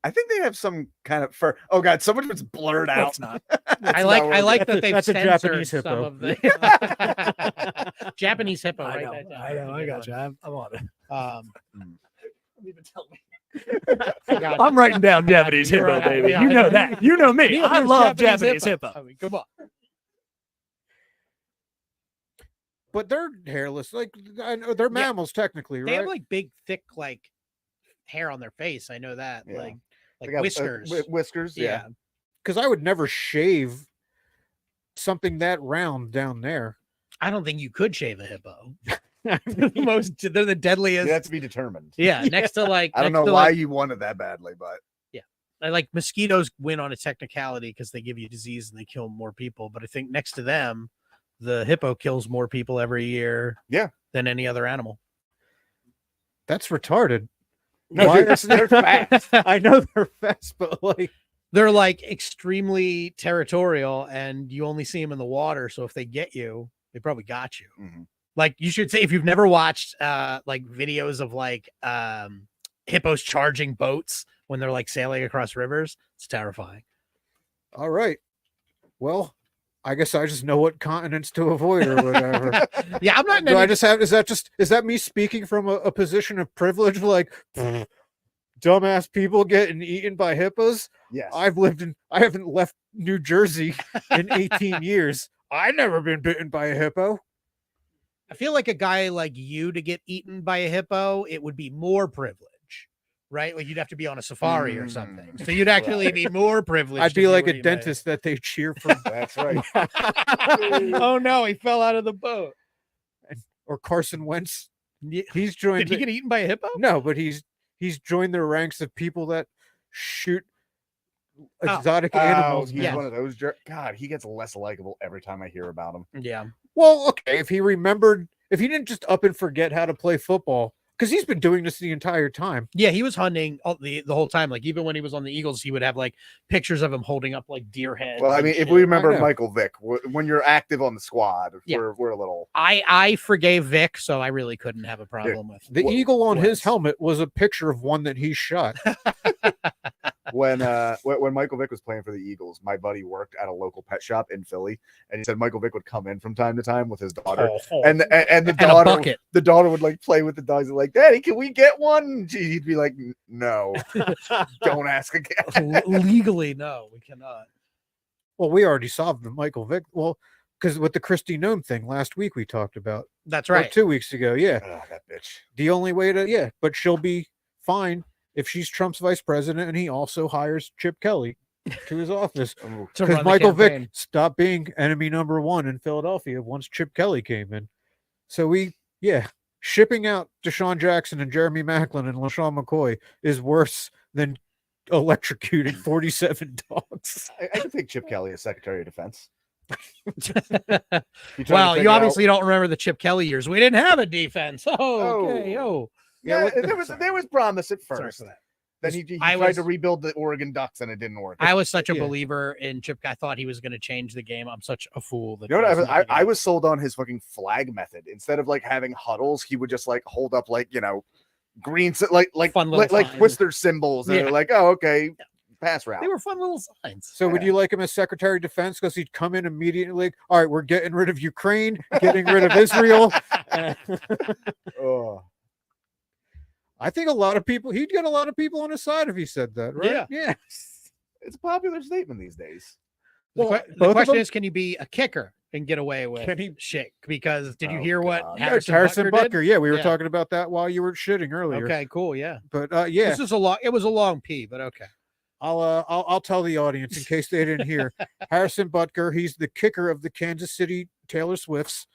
Speaker 5: I think they have some kind of fur. Oh god, so much of it's blurred out.
Speaker 3: That's not.
Speaker 4: I like that they've
Speaker 2: That's a
Speaker 4: censored
Speaker 2: Japanese
Speaker 4: some
Speaker 2: hippo.
Speaker 4: of the Japanese hippo.
Speaker 3: I
Speaker 4: Right?
Speaker 3: know.
Speaker 4: That down.
Speaker 3: I know. I got you. I'm on it.
Speaker 4: Don't
Speaker 3: even tell me.
Speaker 4: God.
Speaker 3: I'm writing down Japanese
Speaker 4: You're
Speaker 3: hippo,
Speaker 4: right.
Speaker 3: baby.
Speaker 4: Yeah.
Speaker 3: You know that. You know me.
Speaker 4: Neil,
Speaker 3: I
Speaker 4: there's
Speaker 3: love Japanese hippo.
Speaker 4: I mean, come on.
Speaker 2: But they're hairless. Like I know they're mammals technically,
Speaker 4: They
Speaker 2: right?
Speaker 4: have like big, thick, like hair on their face. I know that.
Speaker 5: Yeah.
Speaker 4: Like
Speaker 5: They got,
Speaker 4: whiskers.
Speaker 5: whiskers, yeah.
Speaker 2: Because I would never shave something that round down there.
Speaker 4: I don't think you could shave a hippo. They're the deadliest.
Speaker 5: They have to be determined.
Speaker 4: Yeah, next to like
Speaker 5: I don't
Speaker 4: next
Speaker 5: know
Speaker 4: to,
Speaker 5: why
Speaker 4: like,
Speaker 5: you wanted that badly, but
Speaker 4: like mosquitoes win on a technicality because they give you disease and they kill more people. But I think next to them, the hippo kills more people every year than any other animal.
Speaker 2: That's retarded.
Speaker 5: No,
Speaker 2: Why
Speaker 5: dude, they're fast.
Speaker 2: I know they're fast, but like
Speaker 4: they're like extremely territorial and you only see them in the water. So if they get you, they probably got you.
Speaker 5: Mhm.
Speaker 4: Like you should say, if you've never watched like videos of like hippos charging boats when they're like sailing across rivers, it's terrifying.
Speaker 2: all right. Well, I guess I just know what continents to avoid or whatever.
Speaker 4: Yeah, I'm not.
Speaker 2: Do I just have? Is that me speaking from a position of privilege? Like dumbass people getting eaten by hippos.
Speaker 5: Yes.
Speaker 2: I haven't left New Jersey in 18 years. I never been bitten by a hippo.
Speaker 4: I feel like a guy like you to get eaten by a hippo, it would be more privilege, right? Like you'd have to be on a safari or something. So you'd actually be more privileged.
Speaker 2: I'd
Speaker 4: if
Speaker 2: be
Speaker 4: you
Speaker 2: like
Speaker 4: were
Speaker 2: a
Speaker 4: eaten by
Speaker 2: dentist that they cheer for.
Speaker 5: That's right.
Speaker 4: Oh no, he fell out of the boat.
Speaker 2: Or Carson Wentz.
Speaker 4: Yeah.
Speaker 2: He's joined.
Speaker 4: Did he get eaten by a hippo?
Speaker 2: No, but he's joined the ranks of people that shoot exotic animals.
Speaker 5: He's
Speaker 4: Yeah.
Speaker 5: one of those. God, he gets less likable every time I hear about him.
Speaker 4: Yeah.
Speaker 2: Well, okay, if he didn't just up and forget how to play football, because he's been doing this the entire time.
Speaker 4: Yeah, he was hunting the whole time. Like even when he was on the Eagles, he would have like pictures of him holding up like deer heads.
Speaker 5: Well, I
Speaker 4: and
Speaker 5: mean, if
Speaker 4: shit.
Speaker 5: we remember
Speaker 2: I know.
Speaker 5: Michael Vick, when you're active on the squad,
Speaker 4: Yeah.
Speaker 5: we're a little.
Speaker 4: I forgave Vic, so I really couldn't have a problem with
Speaker 2: The
Speaker 5: Well,
Speaker 2: eagle on his
Speaker 5: Wentz.
Speaker 2: helmet was a picture of one that he shot.
Speaker 5: When Michael Vick was playing for the Eagles, my buddy worked at a local pet shop in Philly, and he said Michael Vick would come in from time to time with his daughter, and the
Speaker 4: And a
Speaker 5: daughter,
Speaker 4: bucket.
Speaker 5: the daughter would like play with the dogs, and like, Daddy, can we get one? He'd be like, No, don't ask again.
Speaker 4: Legally, no, we cannot.
Speaker 2: Well, we already solved the Michael Vick. Well, because with the Christy Nome thing last week we talked about.
Speaker 4: That's
Speaker 2: Or
Speaker 4: right.
Speaker 2: 2 weeks ago, yeah.
Speaker 5: That bitch.
Speaker 2: The only way to but she'll be fine if she's Trump's vice president and he also hires Chip Kelly to his office.
Speaker 5: Ooh.
Speaker 4: To
Speaker 2: Because
Speaker 4: run the
Speaker 2: Michael Vick
Speaker 4: campaign.
Speaker 2: stopped being enemy number one in Philadelphia once Chip Kelly came in. So shipping out Deshaun Jackson and Jeremy Maclin and LaShawn McCoy is worse than electrocuting 47 dogs.
Speaker 5: I could take Chip Kelly as Secretary of Defense.
Speaker 4: Well, you obviously don't remember the Chip Kelly years. We didn't have a defense.
Speaker 5: Oh.
Speaker 4: Okay. Oh,
Speaker 5: Yeah,
Speaker 2: Yeah,
Speaker 5: there was promise at
Speaker 4: sorry
Speaker 5: first.
Speaker 4: for that.
Speaker 5: Then he
Speaker 4: I
Speaker 5: tried
Speaker 4: was-
Speaker 5: to rebuild the Oregon Ducks, and it didn't work.
Speaker 4: I was such a
Speaker 2: Yeah.
Speaker 4: believer in Chip. I thought he was going to change the game. I'm such a fool. That
Speaker 5: You know what?
Speaker 4: he wasn't
Speaker 5: I
Speaker 4: gonna-
Speaker 5: was sold on his fucking flag method. Instead of like having huddles, he would just like hold up like green like
Speaker 4: Fun little
Speaker 5: like
Speaker 4: signs.
Speaker 5: Twister symbols. And
Speaker 4: Yeah.
Speaker 5: they're like, oh, okay, pass route.
Speaker 4: They were fun little signs.
Speaker 2: So would you like him as Secretary of Defense? Because he'd come in immediately like, all right, we're getting rid of Ukraine, getting rid of Israel.
Speaker 5: Oh.
Speaker 2: I think he'd get a lot of people on his side if he said that, right?
Speaker 4: Yeah.
Speaker 2: Yeah.
Speaker 5: It's a popular statement these days.
Speaker 4: The,
Speaker 2: Well,
Speaker 4: the
Speaker 2: both of
Speaker 4: question
Speaker 2: them-
Speaker 4: is, can you be a kicker and get away with
Speaker 2: Can he-
Speaker 4: shit? Because did you
Speaker 5: Oh,
Speaker 4: hear what
Speaker 5: God.
Speaker 4: Harrison,
Speaker 2: Harrison
Speaker 4: Butker
Speaker 2: Butker. Yeah, we were
Speaker 4: Yeah.
Speaker 2: talking about that while you were shitting earlier.
Speaker 4: did? Okay, cool. Yeah.
Speaker 2: But yeah,
Speaker 4: This is it was a long pee, but okay.
Speaker 2: I'll tell the audience in case they didn't hear. Harrison Butker, he's the kicker of the Kansas City Taylor Swifts.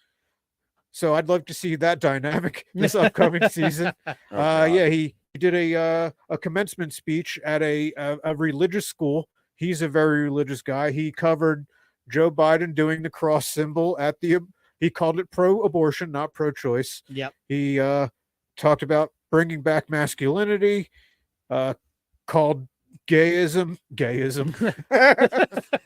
Speaker 2: So I'd love to see that dynamic this upcoming season.
Speaker 5: Oh, God.
Speaker 2: Yeah, he did a commencement speech at a religious school. He's a very religious guy. He covered Joe Biden doing the cross symbol at he called it pro-abortion, not pro-choice.
Speaker 4: Yep.
Speaker 2: He talked about bringing back masculinity, called gayism,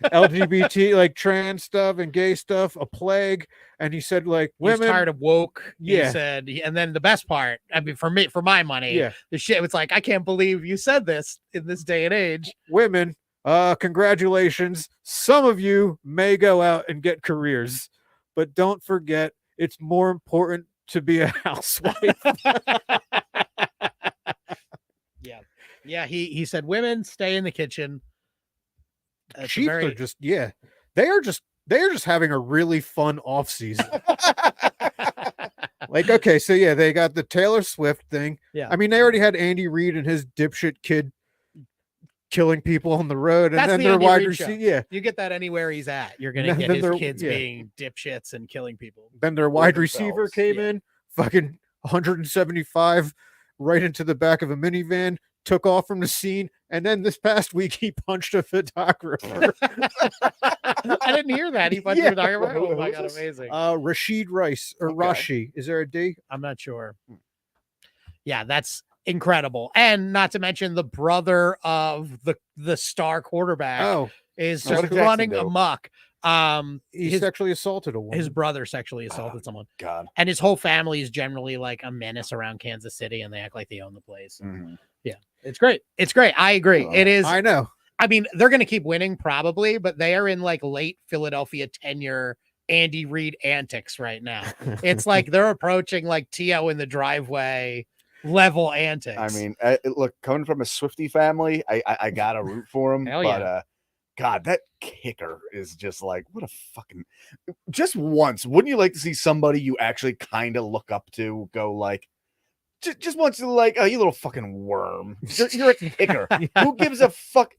Speaker 2: LGBT, like trans stuff and gay stuff, a plague. And he said, like,
Speaker 4: He's
Speaker 2: women.
Speaker 4: tired of woke.
Speaker 2: Yeah.
Speaker 4: He said, and then the best part, I mean, for my money,
Speaker 2: Yeah,
Speaker 4: the shit was like, I can't believe you said this in this day and age.
Speaker 2: women, congratulations. Some of you may go out and get careers, but don't forget, it's more important to be a housewife.
Speaker 4: Yeah, he said, women stay in the kitchen. It's a
Speaker 2: Chiefs
Speaker 4: very-
Speaker 2: are just, they are just having a really fun off season. Like, okay, so yeah, they got the Taylor Swift thing.
Speaker 4: Yeah.
Speaker 2: I mean, they already had Andy Reid and his dipshit kid killing people on the road, and
Speaker 4: That's
Speaker 2: then
Speaker 4: the
Speaker 2: their
Speaker 4: Andy
Speaker 2: wide
Speaker 4: Reid
Speaker 2: receiver,
Speaker 4: show.
Speaker 2: yeah.
Speaker 4: You get that anywhere he's at. You're gonna
Speaker 2: Then
Speaker 4: get his
Speaker 2: they're-
Speaker 4: kids
Speaker 2: yeah.
Speaker 4: being dipshits and killing people.
Speaker 2: Then their wide
Speaker 5: themselves,
Speaker 2: receiver came
Speaker 4: yeah.
Speaker 2: in, fucking 175 right into the back of a minivan, took off from the scene, and then this past week he punched a photographer.
Speaker 4: I didn't hear that. He punched a photographer. Oh my god, amazing.
Speaker 2: Rashid Rice or Rashi. Is there a D?
Speaker 4: I'm not sure. Yeah, that's incredible. And not to mention the brother of the star quarterback is just running amok.
Speaker 2: He sexually assaulted a woman.
Speaker 4: His brother sexually assaulted someone.
Speaker 5: God.
Speaker 4: And his whole family is generally like a menace around Kansas City, and they act like they own the place.
Speaker 5: Mhm.
Speaker 4: Yeah, it's great. It's great. I agree. It is.
Speaker 2: I know.
Speaker 4: I mean, they're going to keep winning probably, but they are in like late Philadelphia tenure Andy Reid antics right now. It's like they're approaching like T.O. in the driveway level antics.
Speaker 5: I mean, look, coming from a Swiftie family, I gotta root for him.
Speaker 4: Hell
Speaker 5: but
Speaker 4: yeah.
Speaker 5: God, that kicker is just like, what a fucking. Just once, wouldn't you like to see somebody you actually kind of look up to go like, just once, like, oh, you little fucking worm. You're a kicker. Who gives a fuck?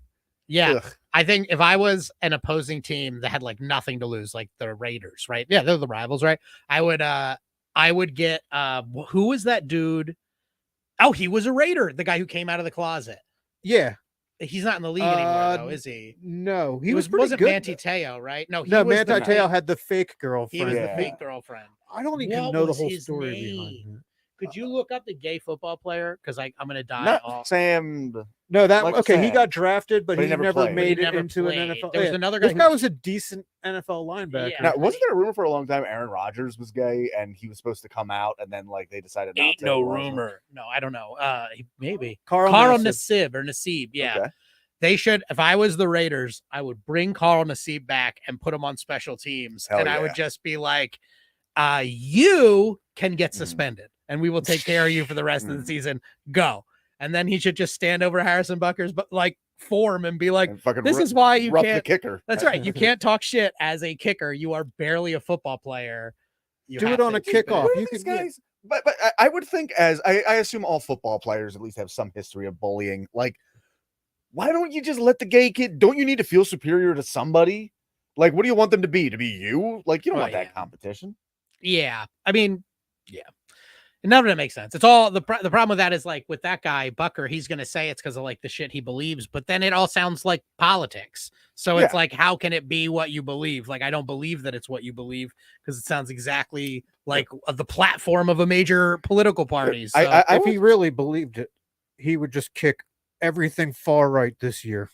Speaker 4: Yeah.
Speaker 5: Ugh.
Speaker 4: I think if I was an opposing team that had like nothing to lose, like the Raiders, right? Yeah, they're the rivals, right? I would get who was that dude? Oh, he was a Raider, the guy who came out of the closet.
Speaker 2: Yeah.
Speaker 4: He's not in the league anymore, though, is he?
Speaker 2: No,
Speaker 4: He wasn't Manti Te'o, right? No,
Speaker 2: No, Manti Te'o had the fake
Speaker 4: He
Speaker 2: girlfriend.
Speaker 4: was the fake girlfriend.
Speaker 2: I don't even
Speaker 4: What
Speaker 2: know the
Speaker 4: was
Speaker 2: whole
Speaker 4: his
Speaker 2: story
Speaker 4: name?
Speaker 2: behind it.
Speaker 4: Could you look up the gay football player? Because I'm gonna die.
Speaker 5: Not
Speaker 4: off.
Speaker 5: Sam.
Speaker 2: No, that
Speaker 5: Like
Speaker 2: okay. He
Speaker 5: Sam.
Speaker 2: got drafted, but
Speaker 5: But
Speaker 2: he
Speaker 5: he never
Speaker 2: never
Speaker 5: played.
Speaker 2: made
Speaker 4: He
Speaker 2: it
Speaker 4: never
Speaker 2: into
Speaker 4: played.
Speaker 2: an NFL.
Speaker 4: There was
Speaker 2: Yeah.
Speaker 4: another guy.
Speaker 2: This guy was a decent NFL linebacker.
Speaker 4: Yeah.
Speaker 5: Now, wasn't there a rumor for a long time Aaron Rodgers was gay and he was supposed to come out and then like they decided not
Speaker 4: Ain't
Speaker 5: to?
Speaker 4: no
Speaker 5: It wasn't.
Speaker 4: rumor. No, I don't know. Maybe
Speaker 2: Carl
Speaker 4: Nassib or Nassib. Yeah.
Speaker 5: Okay.
Speaker 4: They should, if I was the Raiders, I would bring Carl Nassib back and put him on special teams.
Speaker 5: Hell
Speaker 4: and I
Speaker 5: yeah.
Speaker 4: would just be like, you can get
Speaker 5: Mhm.
Speaker 4: suspended and we will take care of you for the rest of the
Speaker 5: Mhm.
Speaker 4: season. Go. And then he should just stand over Harrison Butker's like form and be like,
Speaker 5: And fucking
Speaker 4: this is why you
Speaker 5: rough the
Speaker 4: can't.
Speaker 5: kicker.
Speaker 4: That's right. You can't talk shit as a kicker. You are barely a football player. You
Speaker 2: Do
Speaker 4: have
Speaker 2: it on
Speaker 4: to
Speaker 2: a
Speaker 4: keep it.
Speaker 2: kickoff.
Speaker 5: Where are
Speaker 2: You
Speaker 5: these
Speaker 2: could- yeah.
Speaker 5: guys? But I would think I assume all football players at least have some history of bullying. Like, why don't you just let the gay kid? Don't you need to feel superior to somebody? Like, what do you want them to be? To be you? Like, you don't
Speaker 4: Oh,
Speaker 5: want
Speaker 4: yeah.
Speaker 5: that competition.
Speaker 4: Yeah. I mean, yeah. None of it makes sense. It's all the problem with that is like with that guy, Bucker, he's going to say it's because of like the shit he believes, but then it all sounds like politics. So it's
Speaker 5: Yeah.
Speaker 4: like, how can it be what you believe? Like, I don't believe that it's what you believe because it sounds exactly like the platform of a major political party. So,
Speaker 2: If he really believed it, he would just kick everything far right this year.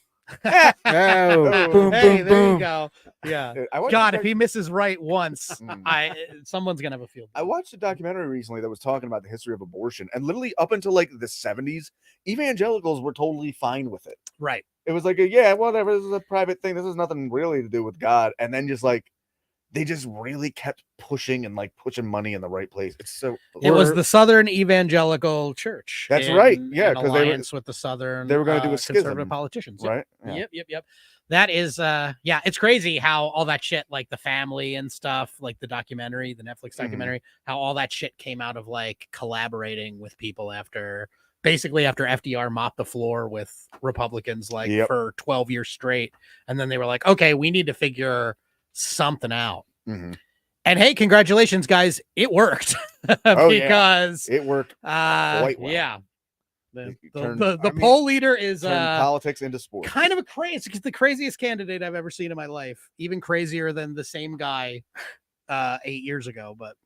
Speaker 2: Oh, boom,
Speaker 4: hey,
Speaker 2: boom,
Speaker 4: there you
Speaker 2: boom.
Speaker 4: go. Yeah.
Speaker 5: I watched
Speaker 4: God,
Speaker 5: a
Speaker 4: if he misses right once,
Speaker 5: Mm.
Speaker 4: someone's going to have a field.
Speaker 5: I watched a documentary recently that was talking about the history of abortion, and literally up until like the 70s, evangelicals were totally fine with it.
Speaker 4: Right.
Speaker 5: It was like, yeah, whatever, this is a private thing. This has nothing really to do with God. And then just like, they just really kept pushing and like pushing money in the right place. It's so.
Speaker 4: It was the Southern Evangelical Church.
Speaker 5: That's right. Yeah,
Speaker 4: in
Speaker 5: 'cause they were-
Speaker 4: alliance with the Southern.
Speaker 5: they were gonna do a
Speaker 4: conservative
Speaker 5: schism,
Speaker 4: politicians.
Speaker 5: right? Yeah.
Speaker 4: Yep. That is, yeah, it's crazy how all that shit, like the family and stuff, like the documentary, the Netflix documentary, how all that shit came out of like collaborating with people after FDR mopped the floor with Republicans like
Speaker 5: Yep.
Speaker 4: for 12 years straight, and then they were like, okay, we need to figure something out.
Speaker 5: Mhm.
Speaker 4: And hey, congratulations, guys. It worked.
Speaker 5: Oh, yeah.
Speaker 4: Because
Speaker 5: It worked. Quite well.
Speaker 4: yeah. The
Speaker 5: You turned-
Speaker 4: the poll leader is
Speaker 5: Turned politics into sports.
Speaker 4: kind of the craziest candidate I've ever seen in my life. Even crazier than the same guy 8 years ago. But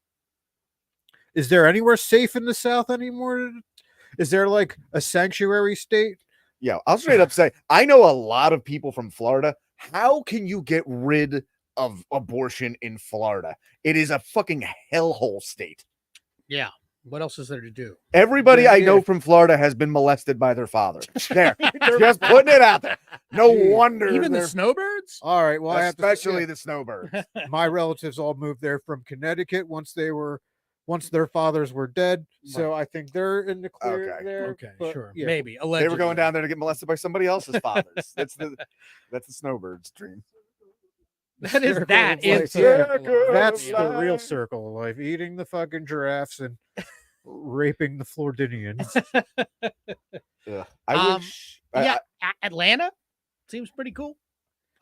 Speaker 2: Is there anywhere safe in the South anymore? Is there like a sanctuary state?
Speaker 5: Yeah, I'll straight up say, I know a lot of people from Florida. How can you get rid of abortion in Florida? It is a fucking hellhole state.
Speaker 4: yeah, what else is there to do?
Speaker 5: Everybody
Speaker 2: Yeah,
Speaker 5: I know
Speaker 2: yeah.
Speaker 5: from Florida has been molested by their father. There, just putting it out there. No wonder.
Speaker 4: Even the
Speaker 5: they're-
Speaker 4: snowbirds?
Speaker 2: All right. Well, I have to say,
Speaker 5: especially the snowbirds.
Speaker 2: my relatives all moved there from Connecticut once their fathers were dead. So I think they're in the clear
Speaker 5: Okay.
Speaker 2: there.
Speaker 4: Okay,
Speaker 2: but
Speaker 4: sure.
Speaker 2: yeah.
Speaker 4: Maybe.
Speaker 5: They
Speaker 4: Allegedly.
Speaker 5: were going down there to get molested by somebody else's fathers. That's the snowbird's dream.
Speaker 4: That is
Speaker 2: Circle
Speaker 4: that
Speaker 2: of
Speaker 4: is
Speaker 2: life,
Speaker 5: circle
Speaker 2: yeah.
Speaker 5: of
Speaker 2: That's the
Speaker 5: life.
Speaker 2: real circle of life: eating the fucking giraffes and raping the Floridians.
Speaker 5: Ugh. I wish.
Speaker 4: yeah, Atlanta seems pretty cool.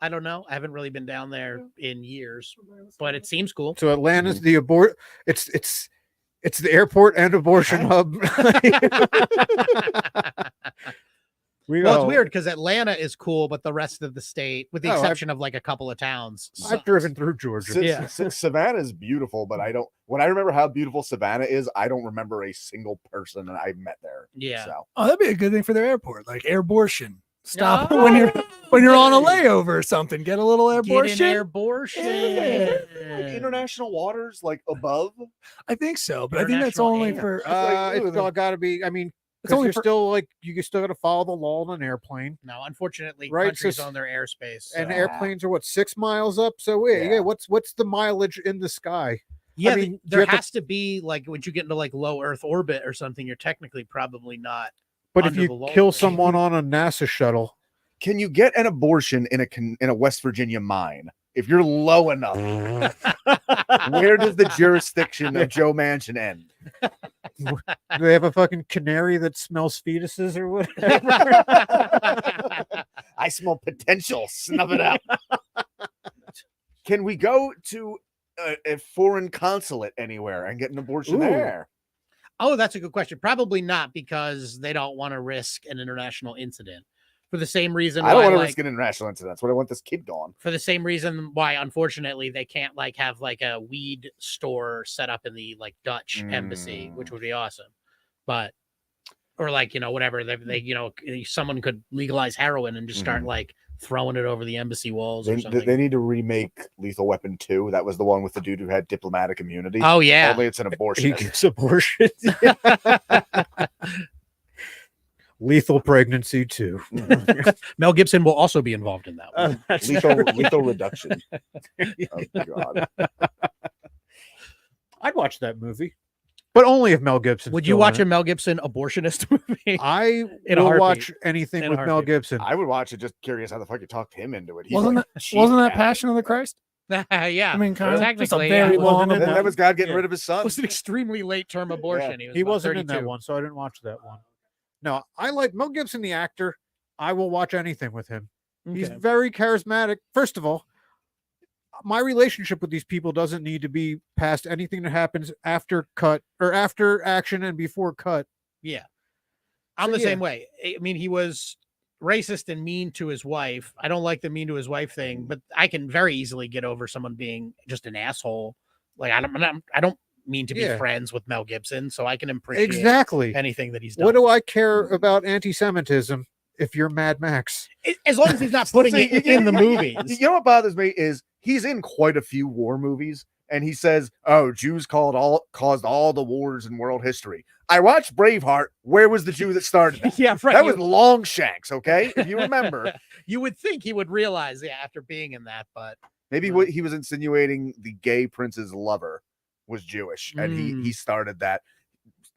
Speaker 4: I don't know. I haven't really been down there in years, but it seems cool.
Speaker 2: So Atlanta's the abort. It's the airport and abortion hub.
Speaker 4: Well, it's weird because Atlanta is cool, but the rest of the state, with the exception of like a couple of towns,
Speaker 2: I've driven through Georgia.
Speaker 5: Savannah is beautiful, but when I remember how beautiful Savannah is, I don't remember a single person that I met there.
Speaker 4: Yeah.
Speaker 5: So.
Speaker 6: Oh, that'd be a good thing for their airport, like airbortion. Stop when you're on a layover or something. Get a little airbortion.
Speaker 4: Get an airbortion.
Speaker 5: Like international waters, like above.
Speaker 6: I think so, but I think that's only for.
Speaker 2: It's all got to be. I mean, it's only still like you still got to follow the law on an airplane.
Speaker 4: No, unfortunately,
Speaker 2: right?
Speaker 4: Countries on their airspace,
Speaker 2: and airplanes are 6 miles up. So what's the mileage in the sky?
Speaker 4: Yeah, I mean, there has to be like when you get into like low Earth orbit or something, you're technically probably not.
Speaker 2: But if you kill someone on a NASA shuttle,
Speaker 5: can you get an abortion in a West Virginia mine? If you're low enough, where does the jurisdiction of Joe Manchin end?
Speaker 2: Do they have a fucking canary that smells fetuses or whatever?
Speaker 5: I smell potential. Snuff it out. Can we go to a foreign consulate anywhere and get an abortion there?
Speaker 4: Oh, that's a good question. Probably not, because they don't want to risk an international incident. For the same reason
Speaker 5: I don't want to risk an international incident. That's what I want this kid gone.
Speaker 4: For the same reason why, unfortunately, they can't like have like a weed store set up in the like Dutch embassy, which would be awesome. But or like, whatever they someone could legalize heroin and just start like throwing it over the embassy walls or something.
Speaker 5: They need to remake Lethal Weapon 2. That was the one with the dude who had diplomatic immunity.
Speaker 4: Oh yeah.
Speaker 5: Only it's an abortion.
Speaker 2: He gives abortion. Lethal Pregnancy 2.
Speaker 4: Mel Gibson will also be involved in that one.
Speaker 5: Lethal Reduction. Oh God.
Speaker 2: I'd watch that movie. But only if Mel Gibson.
Speaker 4: Would you watch a Mel Gibson abortionist movie?
Speaker 2: I will watch anything with Mel Gibson.
Speaker 5: I would watch it, just curious how the fuck you talked him into it.
Speaker 6: Wasn't that Passion of the Christ?
Speaker 4: Yeah.
Speaker 6: I mean, kind of
Speaker 4: technically,
Speaker 6: very long.
Speaker 5: That was God getting rid of his son.
Speaker 4: It was an extremely late term abortion.
Speaker 2: He wasn't in that one, so I didn't watch that one. No, I like Mel Gibson, the actor. I will watch anything with him. Okay. He's very charismatic. First of all, my relationship with these people doesn't need to be past anything that happens after cut or after action and before cut.
Speaker 4: Yeah. I'm the same way. I mean, he was racist and mean to his wife. I don't like the mean to his wife thing, but I can very easily get over someone being just an asshole. Like I don't mean to be friends with Mel Gibson, so I can appreciate anything that he's done.
Speaker 2: What do I care about anti-Semitism if you're Mad Max?
Speaker 4: As long as he's not putting it in the movies.
Speaker 5: You know what bothers me is he's in quite a few war movies, and he says, "Oh, Jews caused all the wars in world history." I watched Braveheart. Where was the Jew that started that?
Speaker 4: Yeah, right.
Speaker 5: That was Longshanks. Okay, if you remember,
Speaker 4: you would think he would realize, after being in that, but
Speaker 5: maybe what he was insinuating, the gay prince's lover was Jewish, and he started that.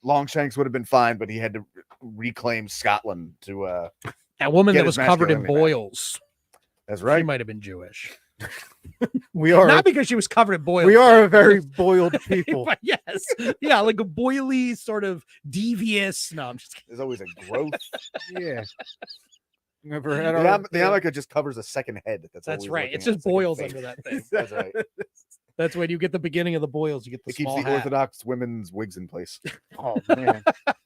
Speaker 5: Longshanks would have been fine, but he had to reclaim Scotland to
Speaker 4: that woman that was covered in boils.
Speaker 5: That's right.
Speaker 4: She might have been Jewish.
Speaker 2: We are
Speaker 4: not because she was covered in boils.
Speaker 2: We are a very boiled people.
Speaker 4: Yes, yeah, like a boily sort of devious. No, I'm just kidding.
Speaker 5: There's always a growth.
Speaker 2: Yeah. Never had
Speaker 5: the yarmulke just covers a second head.
Speaker 4: That's right. It's just boils under that thing.
Speaker 5: That's right.
Speaker 4: That's when you get the beginning of the boils. You get the
Speaker 5: it keeps the
Speaker 4: hat.
Speaker 5: Orthodox women's wigs in place.
Speaker 2: Oh man.
Speaker 4: It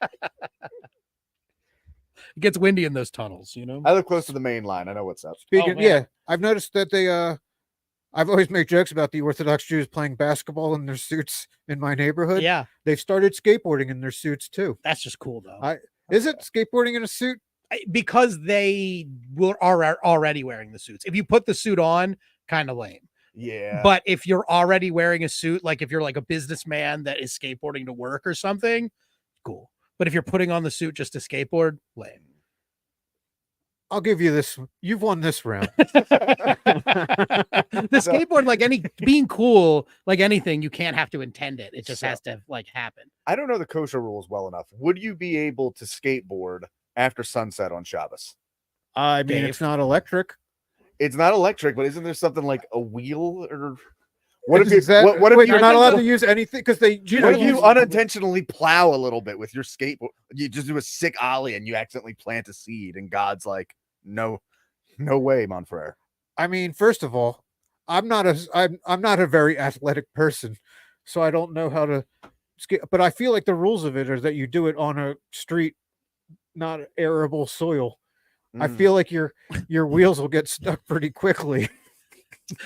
Speaker 4: gets windy in those tunnels,
Speaker 5: I live close to the main line. I know what's up.
Speaker 2: Speaking, I've noticed that they I've always made jokes about the Orthodox Jews playing basketball in their suits in my neighborhood.
Speaker 4: Yeah.
Speaker 2: They've started skateboarding in their suits too.
Speaker 4: That's just cool though.
Speaker 2: Is it skateboarding in a suit?
Speaker 4: Because they are already wearing the suits. If you put the suit on, kind of lame.
Speaker 5: Yeah.
Speaker 4: But if you're already wearing a suit, like if you're like a businessman that is skateboarding to work or something, cool. But if you're putting on the suit just to skateboard, lame.
Speaker 2: I'll give you this. You've won this round.
Speaker 4: The skateboard, being cool, like anything, you can't have to intend it. It just has to happen.
Speaker 5: I don't know the kosher rules well enough. Would you be able to skateboard after sunset on Shabbos?
Speaker 2: I mean, it's not electric.
Speaker 5: It's not electric, but isn't there something like a wheel or?
Speaker 2: What if you're not allowed to use anything because what if
Speaker 5: you unintentionally plow a little bit with your skateboard? You just do a sick ollie and you accidentally plant a seed, and God's like, no way, Monfrere.
Speaker 2: I mean, first of all, I'm not a very athletic person, so I don't know how to skate. But I feel like the rules of it are that you do it on a street, not arable soil. I feel like your wheels will get stuck pretty quickly.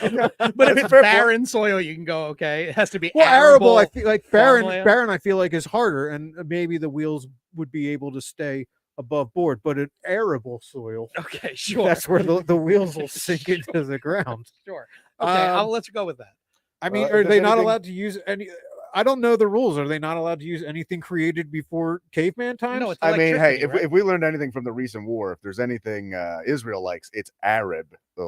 Speaker 4: But if it's barren soil, you can go okay. It has to be
Speaker 2: arable. I feel like
Speaker 4: farmland.
Speaker 2: barren. I feel like is harder, and maybe the wheels would be able to stay above board. But an arable soil,
Speaker 4: okay, sure,
Speaker 2: that's where the wheels will sink into the ground.
Speaker 4: Sure. Okay, let's go with that.
Speaker 2: I mean, are they not allowed to use any? I don't know the rules. Are they not allowed to use anything created before caveman times?
Speaker 4: No, it's
Speaker 5: I mean, hey,
Speaker 4: right?
Speaker 5: if we learned anything from the recent war, if there's anything Israel likes, it's Arab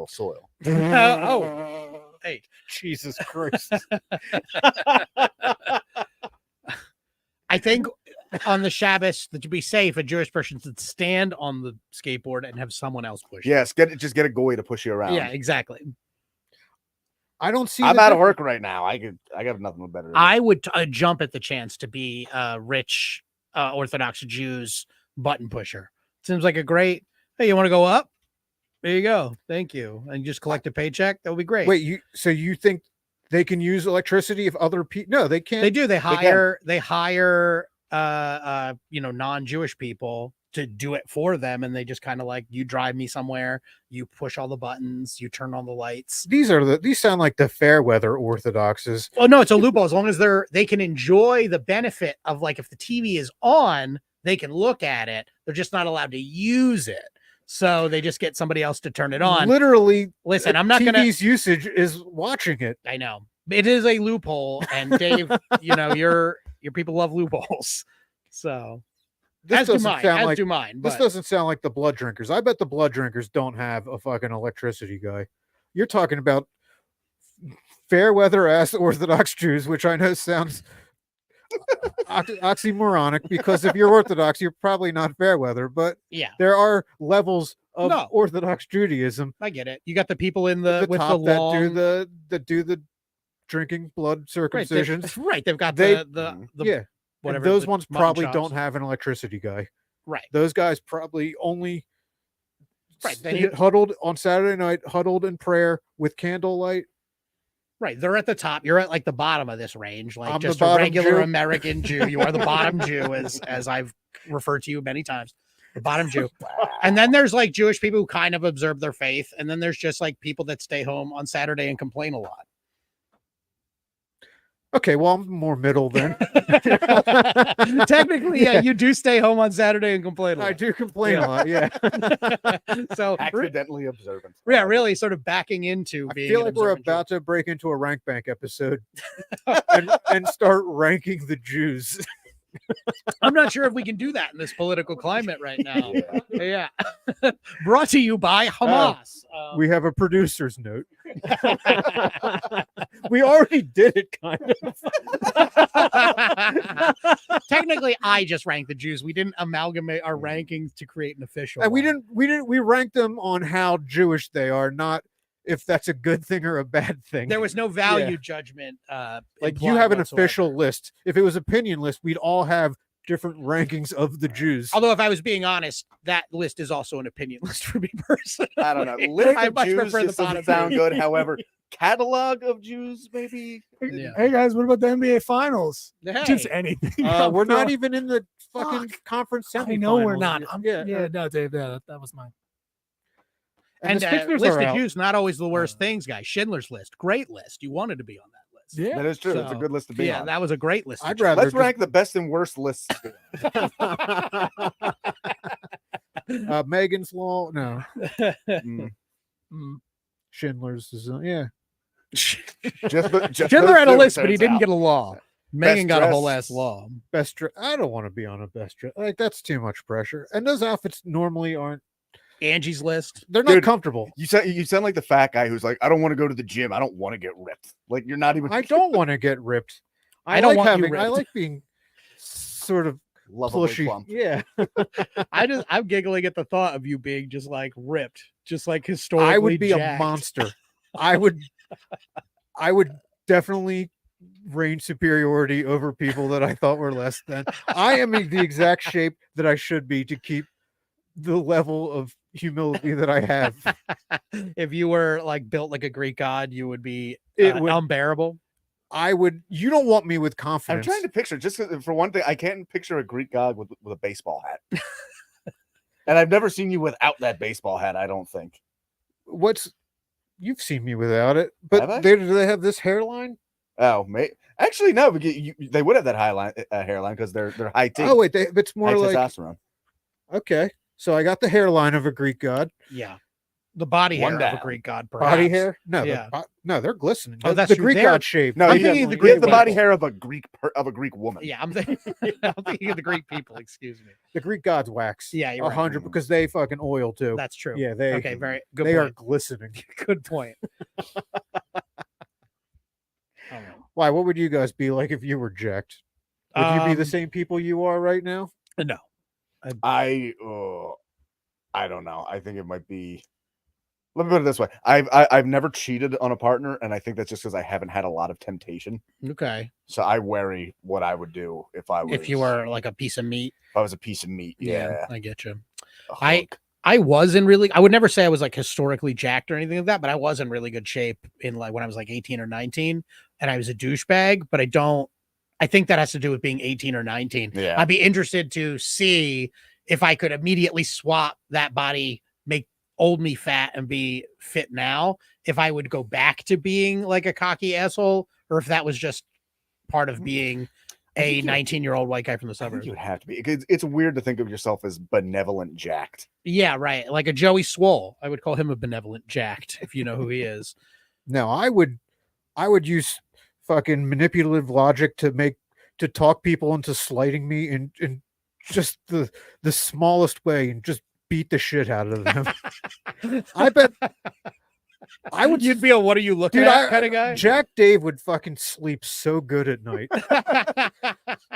Speaker 5: soil.
Speaker 4: Hey,
Speaker 2: Jesus Christ!
Speaker 4: I think on the Shabbos, that to be safe, a Jewish person should stand on the skateboard and have someone else push.
Speaker 5: Yes, just get a goy to push you around.
Speaker 4: Yeah, exactly.
Speaker 2: I don't see.
Speaker 5: I'm out of work right now. I got nothing better. To do.
Speaker 4: I would jump at the chance to be a rich Orthodox Jews button pusher. Seems like a great. Hey, you want to go up? There you go. Thank you. And just collect a paycheck. That would be great.
Speaker 2: Wait, so you think they can use electricity if other people? No, they can't.
Speaker 4: They do. They hire non-Jewish people to do it for them, and they just kind of like, you drive me somewhere, you push all the buttons, you turn on the lights.
Speaker 2: These sound like the fair weather Orthodoxes.
Speaker 4: Oh no, it's a loophole. As long as they can enjoy the benefit of, like, if the TV is on, they can look at it. They're just not allowed to use it. So they just get somebody else to turn it on.
Speaker 2: Literally,
Speaker 4: listen, I'm not
Speaker 2: TV's usage is watching it.
Speaker 4: I know it is a loophole, and Dave, your people love loopholes. So
Speaker 2: This doesn't sound like the blood drinkers. I bet the blood drinkers don't have a fucking electricity guy. You're talking about fair weather ass Orthodox Jews, which I know sounds oxymoronic, because if you're Orthodox, you're probably not fair weather, but
Speaker 4: yeah,
Speaker 2: there are levels of Orthodox Judaism.
Speaker 4: I get it. You got the people in the with
Speaker 2: top
Speaker 4: the long...
Speaker 2: that do the drinking blood circumcisions.
Speaker 4: Right. They've got the
Speaker 2: yeah.
Speaker 4: Whatever,
Speaker 2: those ones probably
Speaker 4: chops.
Speaker 2: don't have an electricity guy.
Speaker 4: Right.
Speaker 2: Those guys probably only
Speaker 4: right.
Speaker 2: Huddled on Saturday night, huddled in prayer with candlelight.
Speaker 4: Right. They're at the top. You're at like the bottom of this range, like
Speaker 2: I'm
Speaker 4: just a regular
Speaker 2: Jew.
Speaker 4: American Jew. You are the bottom Jew, as I've referred to you many times. The bottom Jew. And then there's like Jewish people who kind of observe their faith. And then there's just like people that stay home on Saturday and complain a lot.
Speaker 2: Okay, well, I'm more middle then.
Speaker 4: Technically, yeah, you do stay home on Saturday and complain a lot.
Speaker 2: I do complain a lot, yeah.
Speaker 4: So
Speaker 5: accidentally observant.
Speaker 4: Yeah, really sort of backing into being.
Speaker 2: I feel like we're about to break into a rank bank episode and start ranking the Jews.
Speaker 4: I'm not sure if we can do that in this political climate right now. Yeah. Brought to you by Hamas.
Speaker 2: We have a producer's note. We already did it, kind
Speaker 4: of. Technically, I just ranked the Jews. We didn't amalgamate our rankings to create an official.
Speaker 2: And we ranked them on how Jewish they are, not if that's a good thing or a bad thing.
Speaker 4: There was no value judgment.
Speaker 2: Like you have an official list. If it was opinion list, we'd all have different rankings of the Jews.
Speaker 4: Although, if I was being honest, that list is also an opinion list for me personally.
Speaker 5: I don't know. List
Speaker 4: I
Speaker 5: of
Speaker 4: much
Speaker 5: Jews
Speaker 4: prefer the
Speaker 5: just doesn't
Speaker 4: bottom.
Speaker 5: sound good. However, catalog of Jews, maybe.
Speaker 6: Yeah. Hey guys, what about the NBA Finals?
Speaker 4: Hey.
Speaker 6: Just anything.
Speaker 2: We're not even in the fucking conference semifinals.
Speaker 6: I know we're not.
Speaker 2: Yeah,
Speaker 6: no, Dave. Yeah, that was mine.
Speaker 4: And list of Jews, not always the worst things, guys. Schindler's List, great list. You wanted to be on that list.
Speaker 6: Yeah,
Speaker 5: that is true. It's a good list to be on.
Speaker 4: Yeah, that was a great list.
Speaker 2: I'd rather
Speaker 5: let's rank the best and worst lists.
Speaker 2: Megan's Law, no. Schindler's is
Speaker 4: Schindler had a list, but he didn't get a law. Megan got a whole ass law.
Speaker 2: I don't want to be on a best dress. Like, that's too much pressure. And those outfits normally aren't.
Speaker 4: Angie's List.
Speaker 2: They're not comfortable.
Speaker 5: You sound like the fat guy who's like, I don't want to go to the gym. I don't want to get ripped. Like, you're not even.
Speaker 2: I don't want to get ripped.
Speaker 4: I don't want you ripped.
Speaker 2: I like being sort of
Speaker 5: lovably plump.
Speaker 2: Yeah.
Speaker 4: I'm giggling at the thought of you being just like ripped, just like historically.
Speaker 2: I would be
Speaker 4: jacked.
Speaker 2: a monster. I would definitely reign superiority over people that I thought were less than. I am in the exact shape that I should be to keep the level of humility that I have.
Speaker 4: If you were like built like a Greek god, you would be unbearable.
Speaker 2: You don't want me with confidence.
Speaker 5: I'm trying to picture, just for one thing, I can't picture a Greek god with a baseball hat. And I've never seen you without that baseball hat, I don't think.
Speaker 2: You've seen me without it,
Speaker 5: Have I?
Speaker 2: but do they have this hairline?
Speaker 5: Oh, actually, no. They would have that hairline because they're high T.
Speaker 2: Oh wait, it's more
Speaker 5: high
Speaker 2: like
Speaker 5: testosterone.
Speaker 2: okay. So I got the hairline of a Greek god.
Speaker 4: Yeah. The body
Speaker 5: One
Speaker 4: hair
Speaker 5: down.
Speaker 4: of a Greek god, perhaps.
Speaker 2: Body hair? No,
Speaker 4: Yeah.
Speaker 2: no, they're glistening.
Speaker 4: Oh, that's
Speaker 2: the
Speaker 4: true.
Speaker 2: Greek
Speaker 4: They're-
Speaker 2: god shaved.
Speaker 5: No,
Speaker 4: I'm
Speaker 5: he
Speaker 4: thinking of the
Speaker 5: has
Speaker 4: Greek
Speaker 5: the body
Speaker 4: people.
Speaker 5: hair of a Greek woman.
Speaker 4: Yeah, I'm thinking of the Greek people. Excuse me.
Speaker 2: The Greek gods wax.
Speaker 4: Yeah, you're right.
Speaker 2: 100 because they fucking oil too.
Speaker 4: That's true.
Speaker 2: Yeah, they
Speaker 4: Okay, very good.
Speaker 2: they are
Speaker 4: point.
Speaker 2: glistening.
Speaker 4: Good point.
Speaker 2: Why? What would you guys be like if you were jacked? Would you be the
Speaker 4: Um,
Speaker 2: same people you are right now?
Speaker 4: No.
Speaker 5: I don't know. I think it might be. Let me put it this way: I've never cheated on a partner, and I think that's just because I haven't had a lot of temptation.
Speaker 4: Okay.
Speaker 5: So I worry what I would do if I was.
Speaker 4: If you were like a piece of meat.
Speaker 5: If I was a piece of meat. Yeah.
Speaker 4: I get you.
Speaker 5: A
Speaker 4: I
Speaker 5: hunk.
Speaker 4: was in really, I would never say I was like historically jacked or anything like that, but I was in really good shape in like when I was like 18 or 19 and I was a douchebag, but I think that has to do with being 18 or 19.
Speaker 5: Yeah.
Speaker 4: I'd be interested to see if I could immediately swap that body, make old me fat and be fit now, if I would go back to being like a cocky asshole, or if that was just part of being a 19-year-old white guy from the
Speaker 5: I think
Speaker 4: suburbs.
Speaker 5: you would have to be. It's weird to think of yourself as benevolent jacked.
Speaker 4: Yeah, right. Like a Joey Swole. I would call him a benevolent jacked, if you know who he is.
Speaker 2: No, I would use fucking manipulative logic to talk people into slighting me in just the smallest way and just beat the shit out of them. I bet I would.
Speaker 4: You'd be a what are you looking
Speaker 2: Dude,
Speaker 4: at kind of guy?
Speaker 2: Jack Dave would fucking sleep so good at night.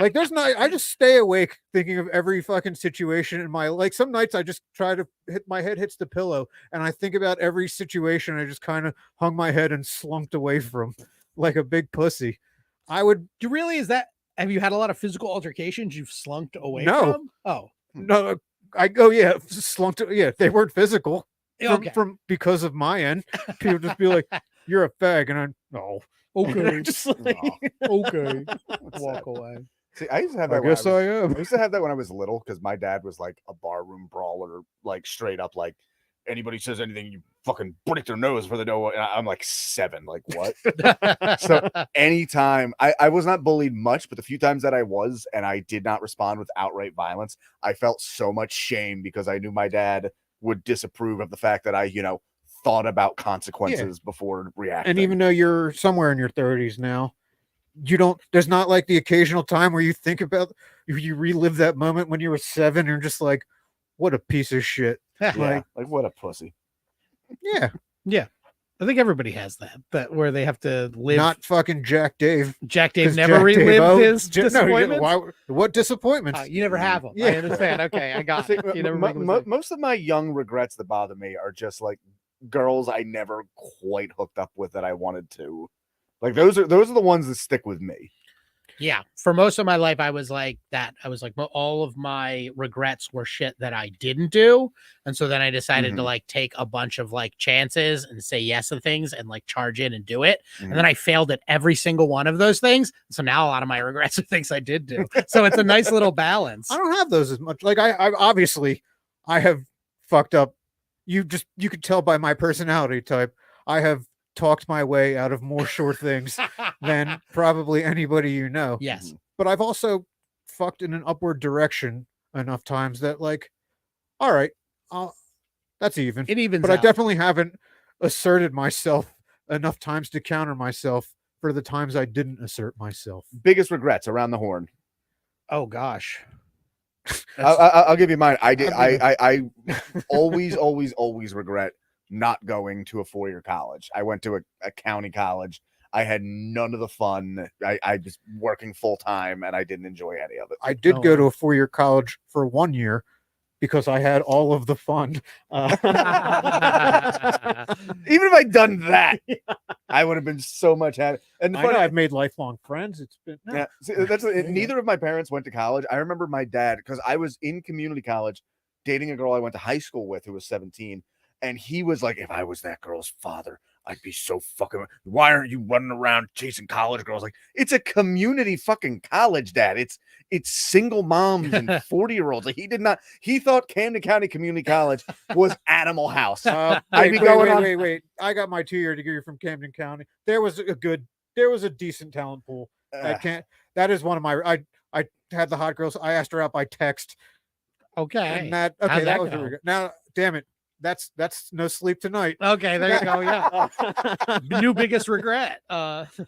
Speaker 2: Like there's not. I just stay awake thinking of every fucking situation in my like. Some nights I just try to my head hits the pillow and I think about every situation. I just kind of hung my head and slumped away from like a big pussy. I would.
Speaker 4: Do really is that? Have you had a lot of physical altercations you've slunked away
Speaker 2: No.
Speaker 4: from? Oh,
Speaker 2: No, I go, yeah, slumped. Yeah, they weren't physical
Speaker 4: okay.
Speaker 2: from because of my end. People just be like, "You're a fag," and I'm no.
Speaker 4: Okay.
Speaker 2: Just like,
Speaker 4: Okay. Walk away.
Speaker 5: See, I used to have
Speaker 2: I
Speaker 5: that.
Speaker 2: guess I
Speaker 5: I
Speaker 2: am.
Speaker 5: used to have that when I was little because my dad was like a barroom brawler, like straight up, like anybody says anything, you fucking break their nose for the dough. And I'm like 7, like what? So anytime I was not bullied much, but the few times that I was, and I did not respond with outright violence, I felt so much shame because I knew my dad would disapprove of the fact that I, thought about consequences before reacting.
Speaker 2: And even though you're somewhere in your 30s now, you don't. There's not like the occasional time where you think about you relive that moment when you were 7. And you're just like, what a piece of shit.
Speaker 5: like what a pussy.
Speaker 2: Yeah,
Speaker 4: I think everybody has that where they have to live.
Speaker 2: not fucking Jack Dave.
Speaker 4: Jack Dave
Speaker 2: 'Cause
Speaker 4: never
Speaker 2: Jack Dave
Speaker 4: relived his
Speaker 2: No,
Speaker 4: disappointments.
Speaker 2: what disappointments?
Speaker 4: You never have them.
Speaker 2: Yeah.
Speaker 4: I understand. Okay, I got
Speaker 5: See,
Speaker 4: it. You never make a mistake.
Speaker 5: most of my young regrets that bother me are just like girls I never quite hooked up with that I wanted to. Like those are the ones that stick with me.
Speaker 4: Yeah, for most of my life, I was like that. I was like, all of my regrets were shit that I didn't do, and so then I decided to like take a bunch of like chances and say yes to things and like charge in and do it. And then I failed at every single one of those things. So now a lot of my regrets are things I did do. So it's a nice little balance.
Speaker 2: I don't have those as much. Like I obviously I have fucked up. You could tell by my personality type. I have talked my way out of more sure things than probably anybody you know.
Speaker 4: Yes.
Speaker 2: But I've also fucked in an upward direction enough times that like, all right, that's even.
Speaker 4: It evens
Speaker 2: But
Speaker 4: out.
Speaker 2: I definitely haven't asserted myself enough times to counter myself for the times I didn't assert myself.
Speaker 5: Biggest regrets around the horn.
Speaker 4: Oh gosh.
Speaker 5: I'll give you mine. I always regret not going to a 4-year college. I went to a county college. I had none of the fun. I was working full time and I didn't enjoy any of it.
Speaker 2: I did go to a 4-year college for 1 year because I had all of the fun.
Speaker 5: Even if I'd done that, I would have been so much happier. And
Speaker 2: I know I've made lifelong friends. It's been
Speaker 5: yeah, see, that's neither of my parents went to college. I remember my dad, because I was in community college dating a girl I went to high school with who was 17. And he was like, if I was that girl's father, I'd be so fucking. Why aren't you running around chasing college girls? Like, it's a community fucking college, Dad. It's single moms and 40-year-olds. Like, he thought Camden County Community College was Animal House. I'd be going on.
Speaker 2: Wait. I got my 2-year degree from Camden County. There was a decent talent pool. That is one of my. I had the hot girls. I asked her out by text.
Speaker 4: Okay.
Speaker 2: And that was a regret. Now, damn it. That's no sleep tonight.
Speaker 4: Okay, there you go. Yeah. New biggest regret. That's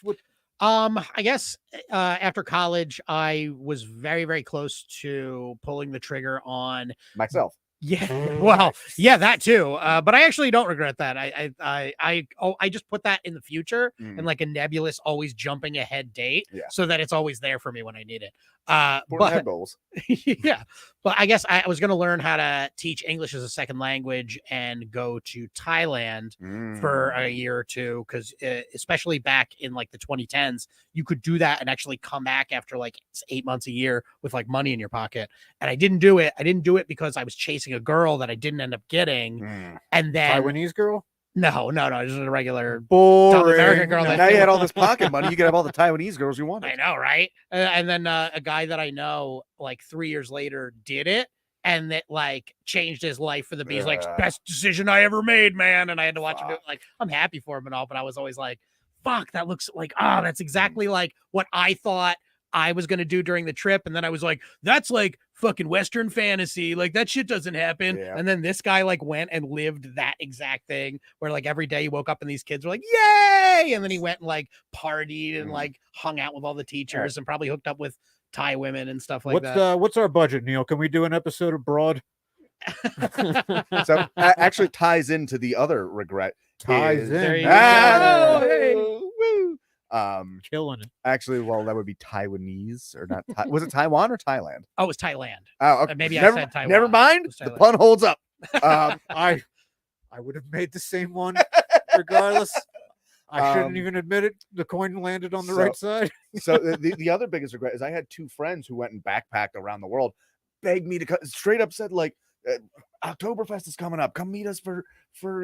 Speaker 2: Which
Speaker 4: I guess after college I was very, very close to pulling the trigger on
Speaker 5: Myself.
Speaker 4: Yeah, well, yeah, that too. But I actually don't regret that. I just put that in the future and like a nebulous, always jumping ahead date, so that it's always there for me when I need it. But
Speaker 5: goals.
Speaker 4: Yeah, but I guess I was going to learn how to teach English as a second language and go to Thailand for a year or two, because especially back in like the 2010s, you could do that and actually come back after like 8 months a year with like money in your pocket. And I didn't do it. I didn't do it because I was chasing a girl that I didn't end up getting. And then
Speaker 2: Taiwanese girl?
Speaker 4: No, just a regular
Speaker 2: South
Speaker 4: American girl.
Speaker 5: Now you had all this pocket money. You could have all the Taiwanese girls you wanted.
Speaker 4: I know, right? And then a guy that I know, like 3 years later, did it, and that like changed his life for the bees. Like, best decision I ever made, man. And I had to watch him do it. Like, I'm happy for him and all, but I was always like, fuck, that looks like, that's exactly like what I thought I was going to do during the trip. And then I was like, that's like fucking Western fantasy. Like, that shit doesn't happen.
Speaker 5: Yeah.
Speaker 4: And then this guy like went and lived that exact thing where like every day he woke up and these kids were like, yay. And then he went and like partied and like hung out with all the teachers and probably hooked up with Thai women and stuff like that.
Speaker 2: What's our budget, Neil? Can we do an episode abroad?
Speaker 5: So actually ties into the other regret.
Speaker 2: Ties
Speaker 4: There
Speaker 2: in.
Speaker 4: you go.
Speaker 5: Woo.
Speaker 2: Killing it.
Speaker 5: Actually, well, that would be Taiwanese or not. Was it Taiwan or Thailand?
Speaker 4: Oh, it was Thailand.
Speaker 5: Oh, okay.
Speaker 4: Maybe
Speaker 5: never,
Speaker 4: I said Taiwan.
Speaker 5: Never mind.
Speaker 4: It was
Speaker 5: The
Speaker 4: Thailand.
Speaker 5: pun holds up.
Speaker 2: I would have made the same one regardless. I shouldn't even admit it. The coin landed on the right side.
Speaker 5: So the other biggest regret is I had two friends who went and backpacked around the world, begged me to straight up said like, Oktoberfest is coming up. Come meet us for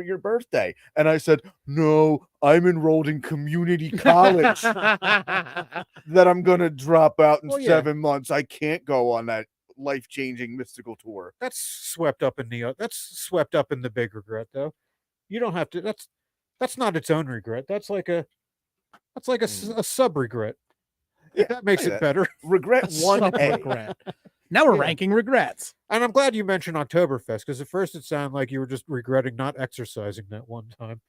Speaker 5: your birthday. And I said, no, I'm enrolled in community college that I'm going to drop out in 7 months. I can't go on that life-changing mystical tour.
Speaker 2: That's swept up in the big regret, though. You don't have to. That's not its own regret. That's like a sub regret.
Speaker 5: Yeah,
Speaker 2: that makes it better.
Speaker 5: Regret 1A.
Speaker 4: Regret. Now we're ranking regrets.
Speaker 2: And I'm glad you mentioned Oktoberfest, because at first it sounded like you were just regretting not exercising that one time.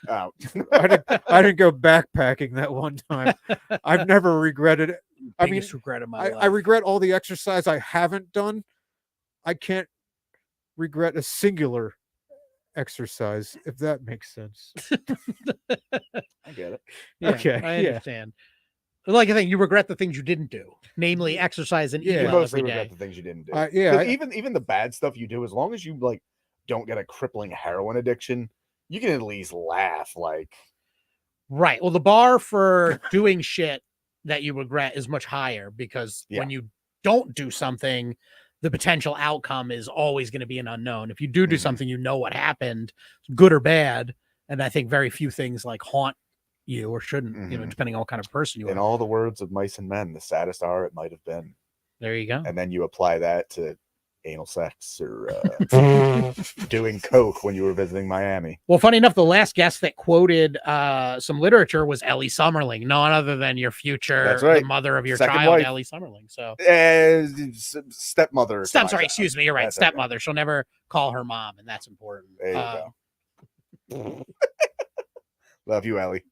Speaker 5: Oh.
Speaker 2: I didn't go backpacking that one time. I've never regretted it.
Speaker 4: Biggest regret of my life.
Speaker 2: I regret all the exercise I haven't done. I can't regret a singular exercise, if that makes sense.
Speaker 5: I get it.
Speaker 4: Yeah,
Speaker 2: Okay,
Speaker 4: I understand. Like I think you regret the things you didn't do, namely exercise and eat
Speaker 5: You
Speaker 4: well
Speaker 5: mostly
Speaker 4: every
Speaker 5: regret
Speaker 4: day.
Speaker 5: the things you didn't do. 'Cause even the bad stuff you do, as long as you like don't get a crippling heroin addiction, you can at least laugh. Like,
Speaker 4: right. Well, the bar for doing shit that you regret is much higher, because when you don't do something, the potential outcome is always going to be an unknown. If you do something, you know what happened, good or bad. And I think very few things like haunt you or shouldn't, depending on what kind of person you are.
Speaker 5: in all the words of Mice and Men, the saddest hour it might have been.
Speaker 4: There you go.
Speaker 5: And then you apply that to anal sex or doing coke when you were visiting Miami.
Speaker 4: Well, funny enough, the last guest that quoted some literature was Ellie Summerling, none other than your future,
Speaker 5: That's right.
Speaker 4: the mother of your
Speaker 5: Second
Speaker 4: child,
Speaker 5: wife.
Speaker 4: Ellie Summerling. So
Speaker 5: stepmother.
Speaker 4: sorry, excuse me, you're right.
Speaker 5: That's
Speaker 4: Stepmother.
Speaker 5: Okay.
Speaker 4: She'll never call her mom, and that's important.
Speaker 5: There you go. Love you, Ellie.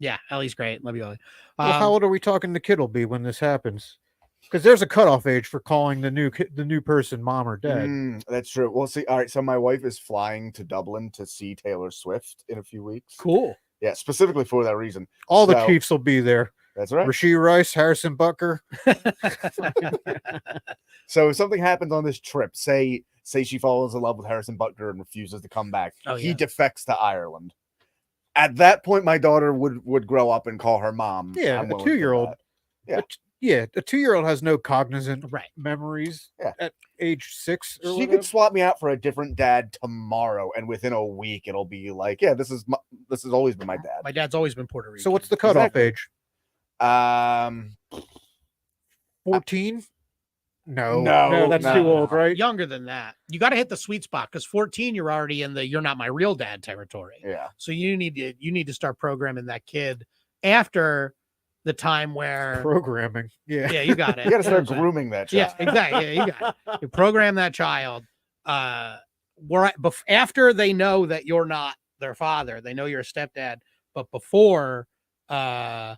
Speaker 4: Yeah, Ellie's great. Love you, Ellie.
Speaker 2: Well, how old are we talking the kid will be when this happens? Because there's a cutoff age for calling the new person mom or dad.
Speaker 5: That's true. Well, see, all right. So my wife is flying to Dublin to see Taylor Swift in a few weeks.
Speaker 4: Cool.
Speaker 5: Yeah, specifically for that reason.
Speaker 2: All the Chiefs will be there.
Speaker 5: That's right.
Speaker 2: Rasheed Rice, Harrison Butker.
Speaker 5: So if something happens on this trip, say she falls in love with Harrison Butker and refuses to come back, he defects to Ireland. At that point, my daughter would grow up and call her mom.
Speaker 2: Yeah,
Speaker 5: I'm
Speaker 2: a
Speaker 5: willing for
Speaker 2: 2-year-old.
Speaker 5: that. Yeah.
Speaker 2: Yeah, a 2-year-old has no cognizant
Speaker 4: Right.
Speaker 2: memories
Speaker 5: Yeah.
Speaker 2: at age 6 or
Speaker 5: She
Speaker 2: whatever.
Speaker 5: could swap me out for a different dad tomorrow, and within a week, it'll be like, yeah, this has always been my dad.
Speaker 4: My dad's always been Puerto Rican.
Speaker 2: So what's the cutoff age? 14? No, that's too old, right?
Speaker 4: Younger than that. You got to hit the sweet spot because 14, you're already in the "you're not my real dad" territory.
Speaker 5: Yeah.
Speaker 4: So you need to start programming that kid after the time where
Speaker 2: Programming. Yeah.
Speaker 4: Yeah, you got it.
Speaker 5: You got to start
Speaker 4: Yeah,
Speaker 5: grooming that
Speaker 4: Yeah,
Speaker 5: child.
Speaker 4: exactly. Yeah, you got it. You program that child. After they know that you're not their father, they know you're a stepdad, but before they're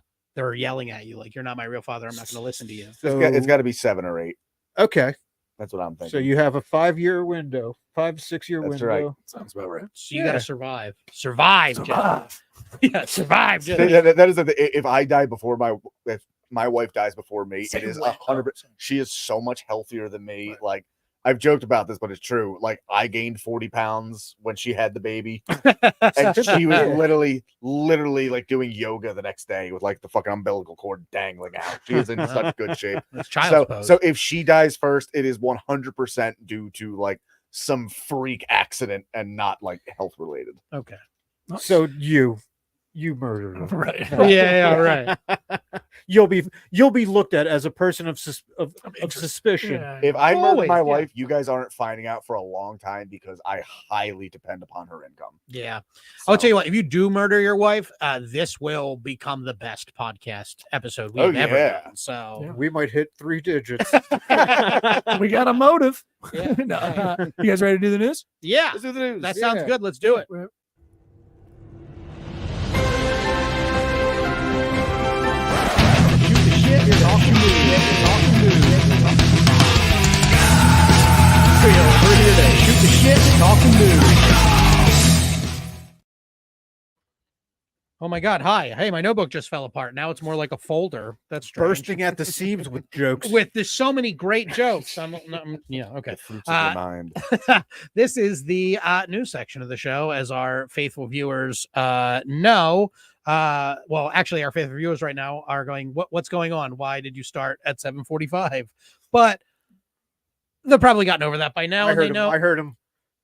Speaker 4: yelling at you like you're not my real father, I'm not going to listen to you.
Speaker 2: So,
Speaker 5: It's got to be 7 or 8.
Speaker 2: okay.
Speaker 5: That's what I'm thinking.
Speaker 2: So you have a 5-year window, 5 to 6 year
Speaker 5: That's
Speaker 2: window.
Speaker 5: right.
Speaker 6: Sounds about right.
Speaker 4: So you got to survive. Survive. Jeff. Yeah, survive. Jeff.
Speaker 5: That is if I die before if my wife dies before me,
Speaker 6: Same
Speaker 5: it is
Speaker 6: way.
Speaker 5: 100%. She is so much healthier than me. Like, I've joked about this, but it's true. Like, I gained 40 pounds when she had the baby, and she was literally like doing yoga the next day with like the fucking umbilical cord dangling out. She is in such good shape.
Speaker 4: It's child's pose.
Speaker 5: So if she dies first, it is 100% due to like some freak accident and not like health related.
Speaker 4: Okay.
Speaker 2: So you murdered him.
Speaker 6: Right.
Speaker 4: Yeah, right.
Speaker 2: You'll be looked at as a person of suspicion.
Speaker 6: Yeah.
Speaker 5: If I murder
Speaker 4: Always,
Speaker 5: my
Speaker 4: yeah.
Speaker 5: wife, you guys aren't finding out for a long time because I highly depend upon her income.
Speaker 4: Yeah.
Speaker 5: So-
Speaker 4: I'll tell you what, if you do murder your wife, this will become the best podcast episode we've ever
Speaker 5: yeah.
Speaker 4: done. So
Speaker 2: We might hit 3 digits.
Speaker 6: We got a motive.
Speaker 4: Yeah.
Speaker 6: No. You guys ready to do the news?
Speaker 4: yeah,
Speaker 5: Let's do the news.
Speaker 4: that sounds
Speaker 2: Yeah.
Speaker 4: good. Let's do it.
Speaker 6: Shoot the shit. Talking news. Talking news. We're here to shoot the shit. Talking news.
Speaker 4: Oh my God. Hi. Hey, my notebook just fell apart. Now it's more like a folder. That's strange.
Speaker 2: Bursting at the seams with jokes.
Speaker 4: There's so many great jokes. Yeah. Okay.
Speaker 5: The fruits of your mind.
Speaker 4: This is the news section of the show, as our faithful viewers know. Well, actually, our faithful viewers right now are going, what's going on? Why did you start at 7:45? But they've probably gotten over that by now.
Speaker 2: I
Speaker 4: And they
Speaker 2: heard him.
Speaker 4: know.
Speaker 2: I heard him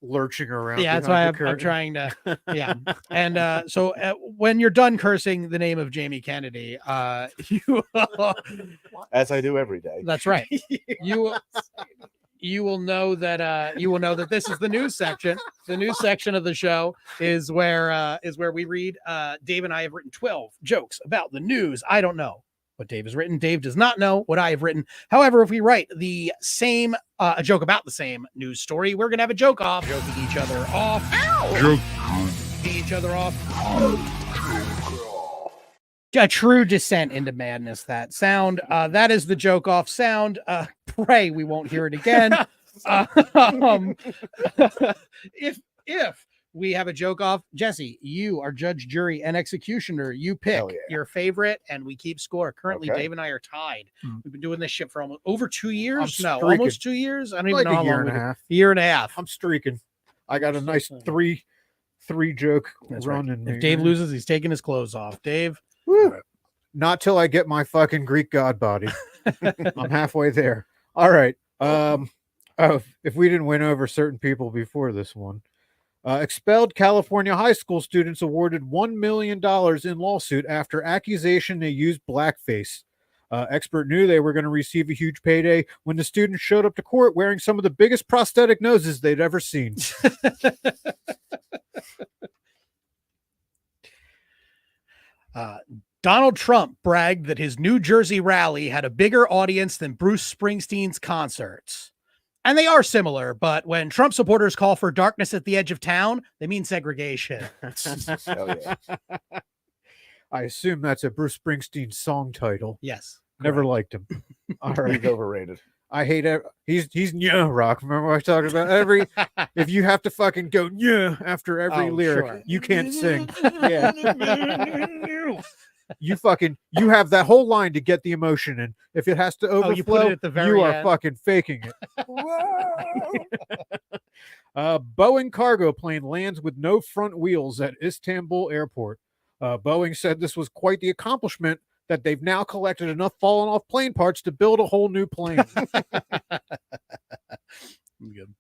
Speaker 2: lurching around.
Speaker 4: Yeah, that's why
Speaker 2: behind the
Speaker 4: I'm
Speaker 2: curtain.
Speaker 4: trying to. Yeah. And so when you're done cursing the name of Jamie Kennedy, you.
Speaker 5: As I do every day.
Speaker 4: That's right. You will know that this is the news section. The news section of the show is where we read. Dave and I have written 12 jokes about the news. I don't know what Dave has written. Dave does not know what I have written. However, if we write the same a joke about the same news story, we're gonna have a joke off, joking each other off. Each other off. A true descent into madness. That sound. That is the joke off sound. Pray we won't hear it again. If we have a joke off, Jesse, you are judge, jury, and executioner. You pick
Speaker 5: Hell yeah.
Speaker 4: your favorite, and we keep score. Currently,
Speaker 5: Okay.
Speaker 4: Dave and I are tied. We've been doing this shit for almost over 2 years.
Speaker 2: I'm
Speaker 4: No,
Speaker 2: streaking.
Speaker 4: almost 2 years. I don't even
Speaker 2: Like
Speaker 4: know how
Speaker 2: a year
Speaker 4: long.
Speaker 2: and a
Speaker 4: we did.
Speaker 2: half.
Speaker 4: Year and a half.
Speaker 2: I'm streaking. I got a nice three joke
Speaker 4: That's
Speaker 2: run
Speaker 4: right.
Speaker 2: in me.
Speaker 4: If Dave loses, he's taking his clothes off. Dave.
Speaker 2: Not till I get my fucking Greek god body. I'm halfway there. All right. If we didn't win over certain people before this one, expelled California high school students awarded $1 million in lawsuit after accusation they used blackface. Expert knew they were going to receive a huge payday when the students showed up to court wearing some of the biggest prosthetic noses they'd ever seen.
Speaker 4: Donald Trump bragged that his New Jersey rally had a bigger audience than Bruce Springsteen's concerts. And they are similar, but when Trump supporters call for darkness at the edge of town, they mean segregation.
Speaker 5: Hell yeah.
Speaker 2: I assume that's a Bruce Springsteen song title.
Speaker 4: Yes.
Speaker 2: Never liked him. All right.
Speaker 5: He's overrated.
Speaker 2: I hate it. He's yeah rock. Remember what I talked about? If you have to fucking go yeah after every
Speaker 4: Oh,
Speaker 2: lyric,
Speaker 4: sure.
Speaker 2: you can't sing. Yeah. You have that whole line to get the emotion in. If it has to overflow,
Speaker 4: you put it at the very
Speaker 2: you are
Speaker 4: end.
Speaker 2: fucking faking it. Boeing cargo plane lands with no front wheels at Istanbul airport. Boeing said this was quite the accomplishment that they've now collected enough fallen off plane parts to build a whole new plane.
Speaker 4: Good.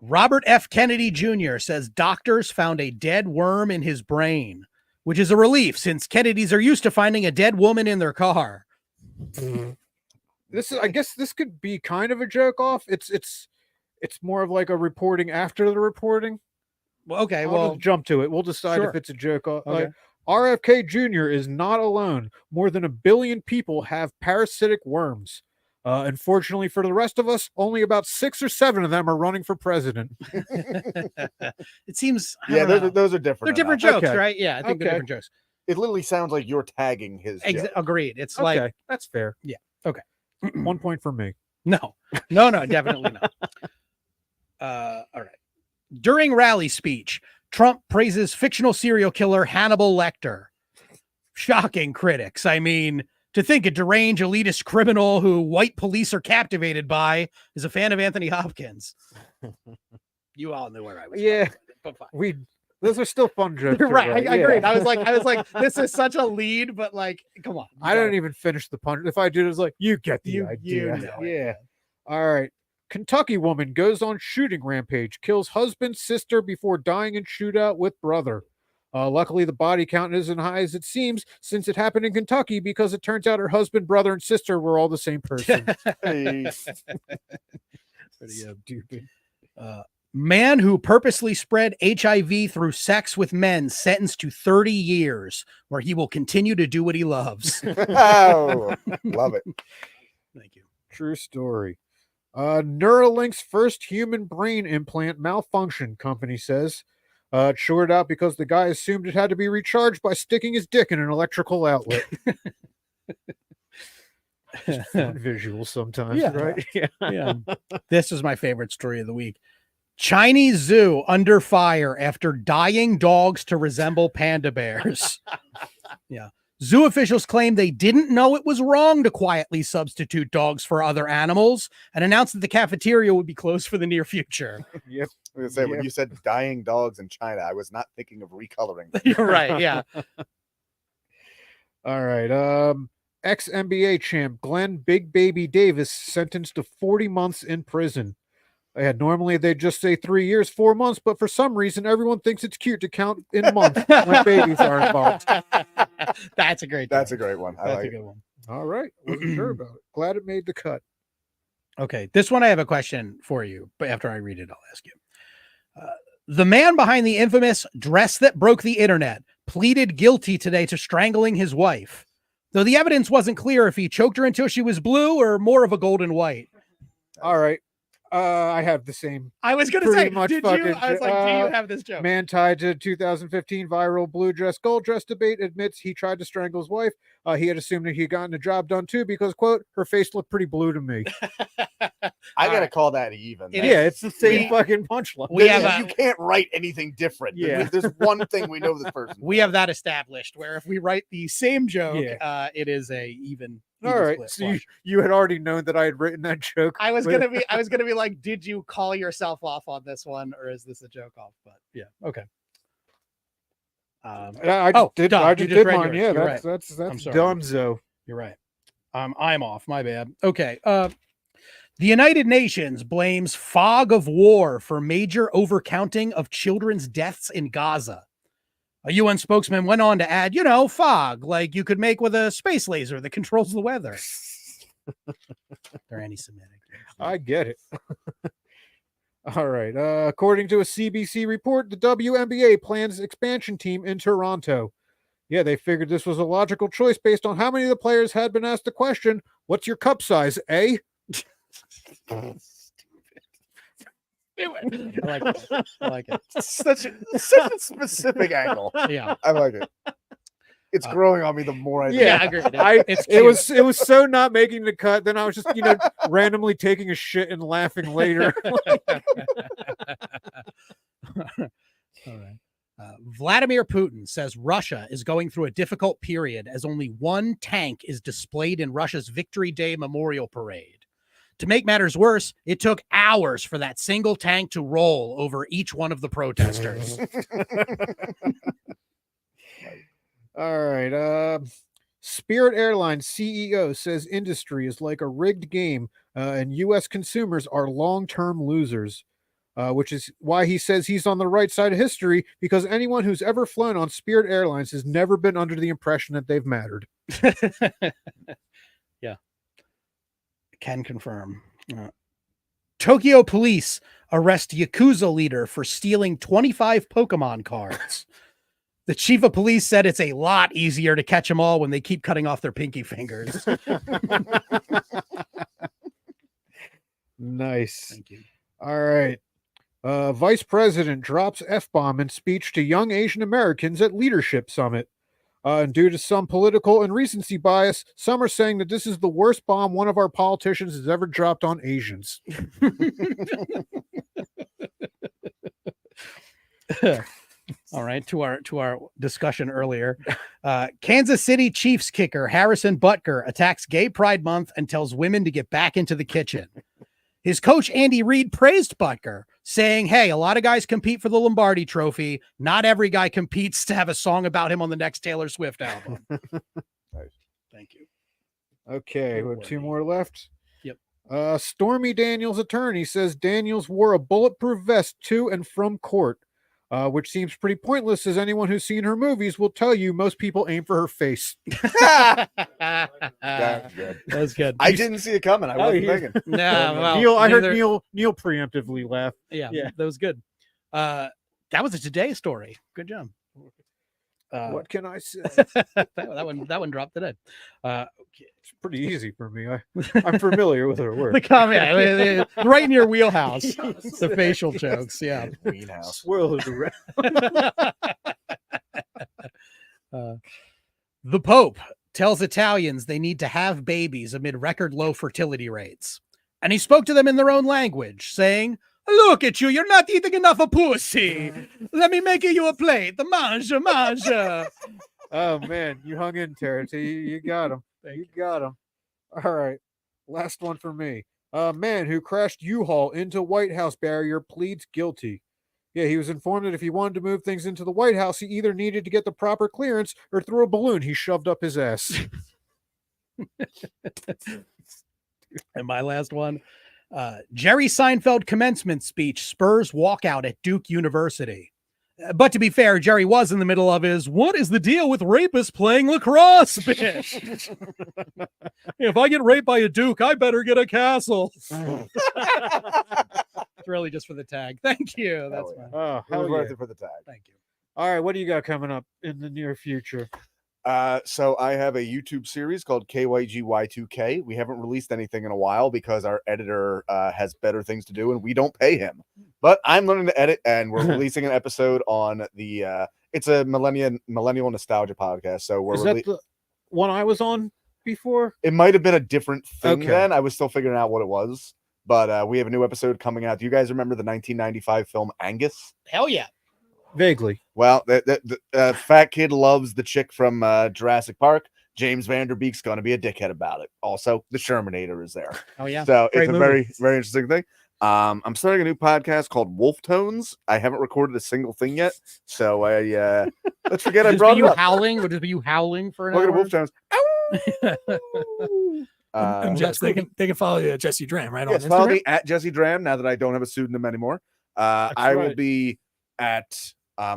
Speaker 4: Robert F. Kennedy Jr. says doctors found a dead worm in his brain, which is a relief since Kennedys are used to finding a dead woman in their car.
Speaker 2: I guess this could be kind of a joke off. It's more of like a reporting after the reporting.
Speaker 4: Well, okay,
Speaker 2: I'll just jump to it. We'll decide
Speaker 4: sure.
Speaker 2: if it's a joke off.
Speaker 4: Okay.
Speaker 2: RFK Jr. is not alone. More than 1 billion people have parasitic worms. Unfortunately for the rest of us, only about 6 or 7 of them are running for president.
Speaker 4: It seems.
Speaker 5: Those are different.
Speaker 4: They're different
Speaker 5: enough.
Speaker 4: jokes,
Speaker 2: Okay.
Speaker 4: right? Yeah, I think they're different jokes.
Speaker 5: It literally sounds like you're tagging his. joke.
Speaker 4: Agreed. It's
Speaker 2: Okay,
Speaker 4: like
Speaker 2: that's fair.
Speaker 4: Yeah. Okay.
Speaker 2: 1 point for me.
Speaker 4: no, definitely not. All right. During rally speech, Trump praises fictional serial killer Hannibal Lecter. Shocking critics. I mean, to think a deranged elitist criminal who white police are captivated by is a fan of Anthony Hopkins. You all knew where I was.
Speaker 2: Yeah.
Speaker 4: But fine.
Speaker 2: Those are still fun jokes. to
Speaker 4: Right.
Speaker 2: write.
Speaker 4: I agreed.
Speaker 2: Yeah.
Speaker 4: I was like, this is such a lead, but like, come on.
Speaker 2: I don't even finish the punch. If I did, it's like, you get the idea.
Speaker 4: you know it.
Speaker 2: Yeah. All right. Kentucky woman goes on shooting rampage, kills husband, sister before dying in shootout with brother. Luckily, the body count isn't high as it seems since it happened in Kentucky because it turns out her husband, brother, and sister were all the same person.
Speaker 5: Hey.
Speaker 2: Pretty stupid.
Speaker 4: Man who purposely spread HIV through sex with men sentenced to 30 years, where he will continue to do what he loves.
Speaker 5: Oh, love it.
Speaker 4: Thank you.
Speaker 2: True story. Neuralink's first human brain implant malfunctioned, company says. It shorted out because the guy assumed it had to be recharged by sticking his dick in an electrical outlet. Just fun visuals sometimes,
Speaker 4: Yeah.
Speaker 2: right? Yeah.
Speaker 4: Yeah. This is my favorite story of the week. Chinese zoo under fire after dyeing dogs to resemble panda bears. Yeah. Zoo officials claim they didn't know it was wrong to quietly substitute dogs for other animals and announced that the cafeteria would be closed for the near future.
Speaker 2: Yep.
Speaker 5: I was gonna say, when you said dying dogs in China, I was not thinking of recoloring.
Speaker 4: You're right. Yeah.
Speaker 2: All right. Ex-NBA champ Glenn Big Baby Davis sentenced to 40 months in prison. Normally they just say 3 years, 4 months, but for some reason everyone thinks it's cute to count in months when babies are involved.
Speaker 4: That's a great.
Speaker 5: That's a great one. I
Speaker 4: That's
Speaker 5: like
Speaker 4: a
Speaker 5: it.
Speaker 4: good one.
Speaker 2: All right. Wasn't sure about it. Glad it made the cut.
Speaker 4: Okay, this one I have a question for you, but after I read it, I'll ask you. The man behind the infamous dress that broke the internet pleaded guilty today to strangling his wife, though the evidence wasn't clear if he choked her until she was blue or more of a golden white.
Speaker 2: All right. I have the same.
Speaker 4: I was going to
Speaker 2: Pretty
Speaker 4: say,
Speaker 2: much
Speaker 4: did you?
Speaker 2: fucking-
Speaker 4: I was like, do you have this joke?
Speaker 2: Man tied to 2015 viral blue dress, gold dress debate admits he tried to strangle his wife. He had assumed that he had gotten the job done too because, quote, her face looked pretty blue to me.
Speaker 5: I gotta call that even.
Speaker 4: It
Speaker 5: man.
Speaker 2: Yeah, it's the same
Speaker 4: We-
Speaker 2: fucking punchline.
Speaker 4: we have
Speaker 5: You can't write anything different.
Speaker 2: Yeah.
Speaker 5: There's one thing we know this person.
Speaker 4: We have that established where if we write the same joke,
Speaker 2: Yeah.
Speaker 4: it is a even.
Speaker 2: All right.
Speaker 4: split
Speaker 2: So
Speaker 4: wash.
Speaker 2: you had already known that I had written that joke.
Speaker 4: I was
Speaker 2: with-
Speaker 4: gonna be like, did you call yourself off on this one, or is this a joke off? But yeah, okay.
Speaker 2: I just did.
Speaker 4: duh,
Speaker 2: I
Speaker 4: you
Speaker 2: just
Speaker 4: just
Speaker 2: did
Speaker 4: read
Speaker 2: mine.
Speaker 4: yours.
Speaker 2: Yeah,
Speaker 4: You're
Speaker 2: that's
Speaker 4: I'm sorry.
Speaker 2: Dunzo.
Speaker 4: You're right. I'm off. My bad. Okay. The United Nations blames fog of war for major overcounting of children's deaths in Gaza. A UN spokesman went on to add, fog, like you could make with a space laser that controls the weather. They're anti-Semitic.
Speaker 2: I get it. All right. According to a CBC report, the WNBA plans expansion team in Toronto. Yeah, they figured this was a logical choice based on how many of the players had been asked the question, "What's your cup size, eh?"
Speaker 4: I like it. I like it.
Speaker 5: Such a specific angle.
Speaker 4: Yeah.
Speaker 5: I like it. It's growing on me the more I
Speaker 2: Yeah,
Speaker 4: I agree. It's
Speaker 2: it was so not making the cut. Then I was just randomly taking a shit and laughing later.
Speaker 4: All right. Vladimir Putin says Russia is going through a difficult period as only one tank is displayed in Russia's Victory Day Memorial Parade. To make matters worse, it took hours for that single tank to roll over each one of the protesters.
Speaker 2: All right. Spirit Airlines CEO says industry is like a rigged game, and U.S. consumers are long-term losers. Which is why he says he's on the right side of history, because anyone who's ever flown on Spirit Airlines has never been under the impression that they've mattered.
Speaker 4: Yeah. Can confirm. Tokyo police arrest Yakuza leader for stealing 25 Pokemon cards. The chief of police said it's a lot easier to catch them all when they keep cutting off their pinky fingers.
Speaker 2: Nice.
Speaker 4: Thank you.
Speaker 2: All right. Vice President drops F-bomb in speech to young Asian Americans at Leadership Summit. And due to some political and recency bias, some are saying that this is the worst bomb one of our politicians has ever dropped on Asians.
Speaker 4: All right, to our discussion earlier. Kansas City Chiefs kicker Harrison Butker attacks Gay Pride Month and tells women to get back into the kitchen. His coach, Andy Reid, praised Butker, saying, hey, a lot of guys compete for the Lombardi trophy. Not every guy competes to have a song about him on the next Taylor Swift album.
Speaker 5: Nice.
Speaker 4: Thank you.
Speaker 2: Okay, we have two more left.
Speaker 4: Yep.
Speaker 2: Stormy Daniels' attorney says Daniels wore a bulletproof vest to and from court, which seems pretty pointless, as anyone who's seen her movies will tell you most people aim for her face.
Speaker 5: That's good.
Speaker 4: That was good.
Speaker 5: I didn't see it coming. I wasn't thinking.
Speaker 4: No, well,
Speaker 2: Neil, I heard
Speaker 4: neither-
Speaker 2: Neil preemptively laugh.
Speaker 4: Yeah,
Speaker 2: Yeah.
Speaker 4: that was good. That was a Today story. Good job.
Speaker 2: What can I say?
Speaker 4: that one dropped today.
Speaker 2: It's pretty easy for me. I'm familiar with her
Speaker 4: The
Speaker 2: work.
Speaker 4: comment right in your wheelhouse. The facial jokes. Yeah.
Speaker 5: Greenhouse.
Speaker 2: Swirl is around.
Speaker 4: The Pope tells Italians they need to have babies amid record low fertility rates. And he spoke to them in their own language, saying, look at you, you're not eating enough of pussy. Let me make you a plate. Mange.
Speaker 2: Oh man, you hung in, Terrence. You got him. You got him. All right, last one for me. A man who crashed U-Haul into White House barrier pleads guilty. Yeah, he was informed that if he wanted to move things into the White House, he either needed to get the proper clearance or throw a balloon he shoved up his ass.
Speaker 4: And my last one, Jerry Seinfeld commencement speech spurs walkout at Duke University. But to be fair, Jerry was in the middle of his, what is the deal with rapists playing lacrosse speech? If I get raped by a Duke, I better get a castle. It's really just for the tag. Thank you. That's fine.
Speaker 2: Oh,
Speaker 5: It was
Speaker 2: hell
Speaker 5: worth
Speaker 2: yeah.
Speaker 5: it for the tag.
Speaker 4: Thank you.
Speaker 2: All right, what do you got coming up in the near future?
Speaker 5: So I have a YouTube series called KYGY2K. We haven't released anything in a while because our editor has better things to do and we don't pay him. But I'm learning to edit, and we're releasing an episode on the it's a millennial nostalgia podcast. So we're
Speaker 2: Is that the one I was on before?
Speaker 5: it might have been a different thing
Speaker 2: Okay.
Speaker 5: then. I was still figuring out what it was. But we have a new episode coming out. Do you guys remember the 1995 film Angus?
Speaker 4: Hell yeah.
Speaker 2: Vaguely.
Speaker 5: Well, the fat kid loves the chick from Jurassic Park. James Vanderbeek's going to be a dickhead about it. Also, the Shermanator is there.
Speaker 4: Oh yeah.
Speaker 5: So
Speaker 4: Great
Speaker 5: it's a
Speaker 4: movie.
Speaker 5: very, very interesting thing. I'm starting a new podcast called Wolf Tones. I haven't recorded a single thing yet. So I let's forget I
Speaker 4: Would
Speaker 5: brought
Speaker 4: it
Speaker 5: it
Speaker 4: be you
Speaker 5: up.
Speaker 4: howling? Would it be you howling for an
Speaker 5: Look at
Speaker 4: hour?
Speaker 5: Wolf Tones.
Speaker 6: And Jess, they can follow you at Jesse Draham, right?
Speaker 5: Yes,
Speaker 6: on
Speaker 5: follow
Speaker 6: Instagram.
Speaker 5: me at Jesse Draham now that I don't have a pseudonym anymore.
Speaker 2: That's
Speaker 5: I will
Speaker 2: right.
Speaker 5: be at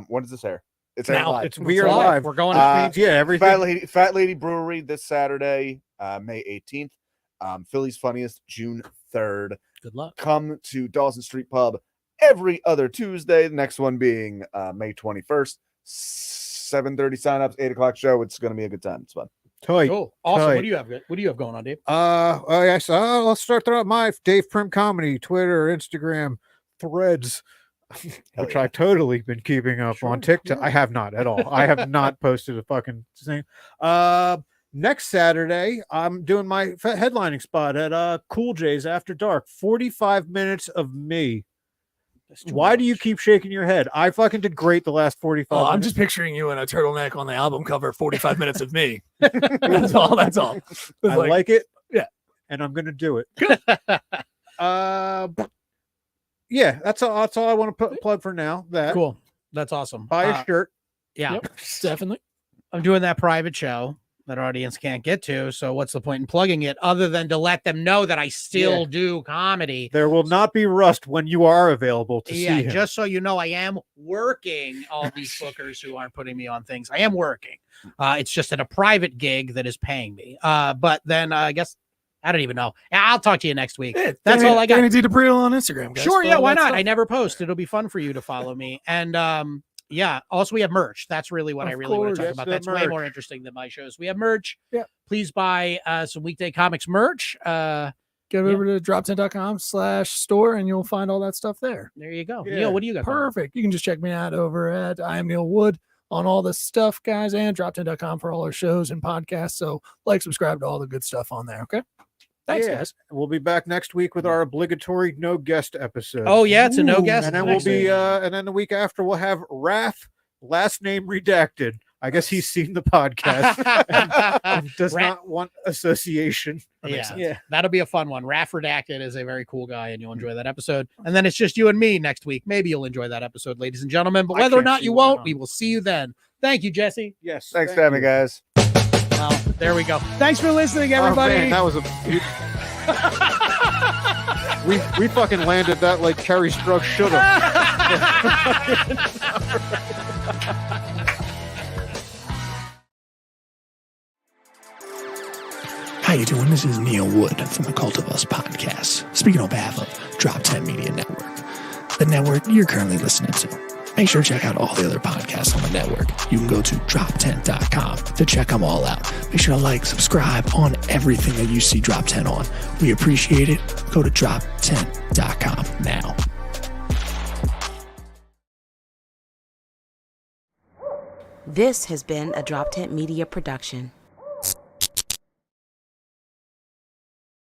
Speaker 5: when does this air? It's
Speaker 6: Now.
Speaker 5: live.
Speaker 2: It's We Are
Speaker 4: Live.
Speaker 2: Live.
Speaker 4: We're going to
Speaker 5: Uh,
Speaker 2: Yeah, everything.
Speaker 5: Fat Lady Brewery this Saturday, May 18th. Philly's Funniest, June 3rd.
Speaker 4: Good luck.
Speaker 5: Come to Dawson Street Pub every other Tuesday. The next one being May 21st. 7:30 signups, 8 o'clock show. It's going to be a good time. It's fun.
Speaker 2: Tight.
Speaker 4: Cool. Awesome.
Speaker 2: Tight.
Speaker 4: What do you have? What do you have going on, Dave?
Speaker 2: Oh yes. Let's start out my Dave Prim Comedy, Twitter, Instagram, Threads, which
Speaker 5: yeah.
Speaker 2: I've totally been keeping up on TikTok. I have not at all. I have not posted a fucking thing. Next Saturday, I'm doing my headlining spot at Cool J's After Dark. 45 minutes of me. Why do you keep shaking your head? I fucking did great the last 45
Speaker 6: Oh, I'm
Speaker 2: minutes.
Speaker 6: just picturing you in a turtleneck on the album cover, 45 minutes of me. That's all. That's all. It's
Speaker 2: I like it.
Speaker 6: yeah.
Speaker 2: And I'm gonna do it. Yeah, that's all I want to plug for now. That
Speaker 4: Cool. That's awesome.
Speaker 2: buy a shirt.
Speaker 4: Yeah.
Speaker 6: Yep, definitely.
Speaker 4: I'm doing that private show that audience can't get to. So what's the point in plugging it other than to let them know that I still do comedy?
Speaker 2: There will not be rust when you are available to see him.
Speaker 4: Just so you know, I am working. All these bookers who aren't putting me on things, I am working. It's just at a private gig that is paying me. But then I guess I don't even know. I'll talk to you next week.
Speaker 6: Yeah,
Speaker 4: That's all I got.
Speaker 6: Danny D'Aprile on Instagram, guys.
Speaker 4: Sure, yeah,
Speaker 6: Follow
Speaker 4: why
Speaker 6: that
Speaker 4: not?
Speaker 6: stuff.
Speaker 4: I never post. It'll be fun for you to follow me. And yeah, also we have merch. That's really what I really want to talk about. That's way more interesting than my shows. We have merch.
Speaker 6: Yeah.
Speaker 4: Please buy some Weekday Comics merch.
Speaker 6: Get over to drop10.com/store and you'll find all that stuff there.
Speaker 4: There you go.
Speaker 2: Yeah.
Speaker 4: Neil, what do you got?
Speaker 6: Perfect. You can just check me out over at I am Neil Wood on all this stuff, guys, and drop10.com for all our shows and podcasts. So subscribe to all the good stuff on there. Okay. Thanks, guys.
Speaker 2: We'll be back next week with our obligatory no guest episode.
Speaker 4: Oh yeah, it's a no guest.
Speaker 2: And then we'll be and then the week after we'll have Raph, last name redacted. I guess he's seen the podcast and does not want association.
Speaker 4: Yeah, that'll be a fun one. Raph Redacted is a very cool guy, and you'll enjoy that episode. And then it's just you and me next week. Maybe you'll enjoy that episode, ladies and gentlemen. But whether or not you won't, we will see you then. Thank you, Jesse.
Speaker 2: Yes.
Speaker 5: Thanks for having me, guys.
Speaker 4: Well, there we go. Thanks for listening, everybody.
Speaker 2: Oh, man, that was a we fucking landed that like Carrie Strug should have.
Speaker 3: How you doing? This is Neil Wood from the Cult of Us podcast, speaking on behalf of Drop 10 Media Network, the network you're currently listening to. Make sure to check out all the other podcasts on the network. You can go to drop10.com to check them all out. Make sure to subscribe on everything that you see Drop 10 on. We appreciate it. Go to drop10.com now.
Speaker 1: This has been a Drop Tent Media production.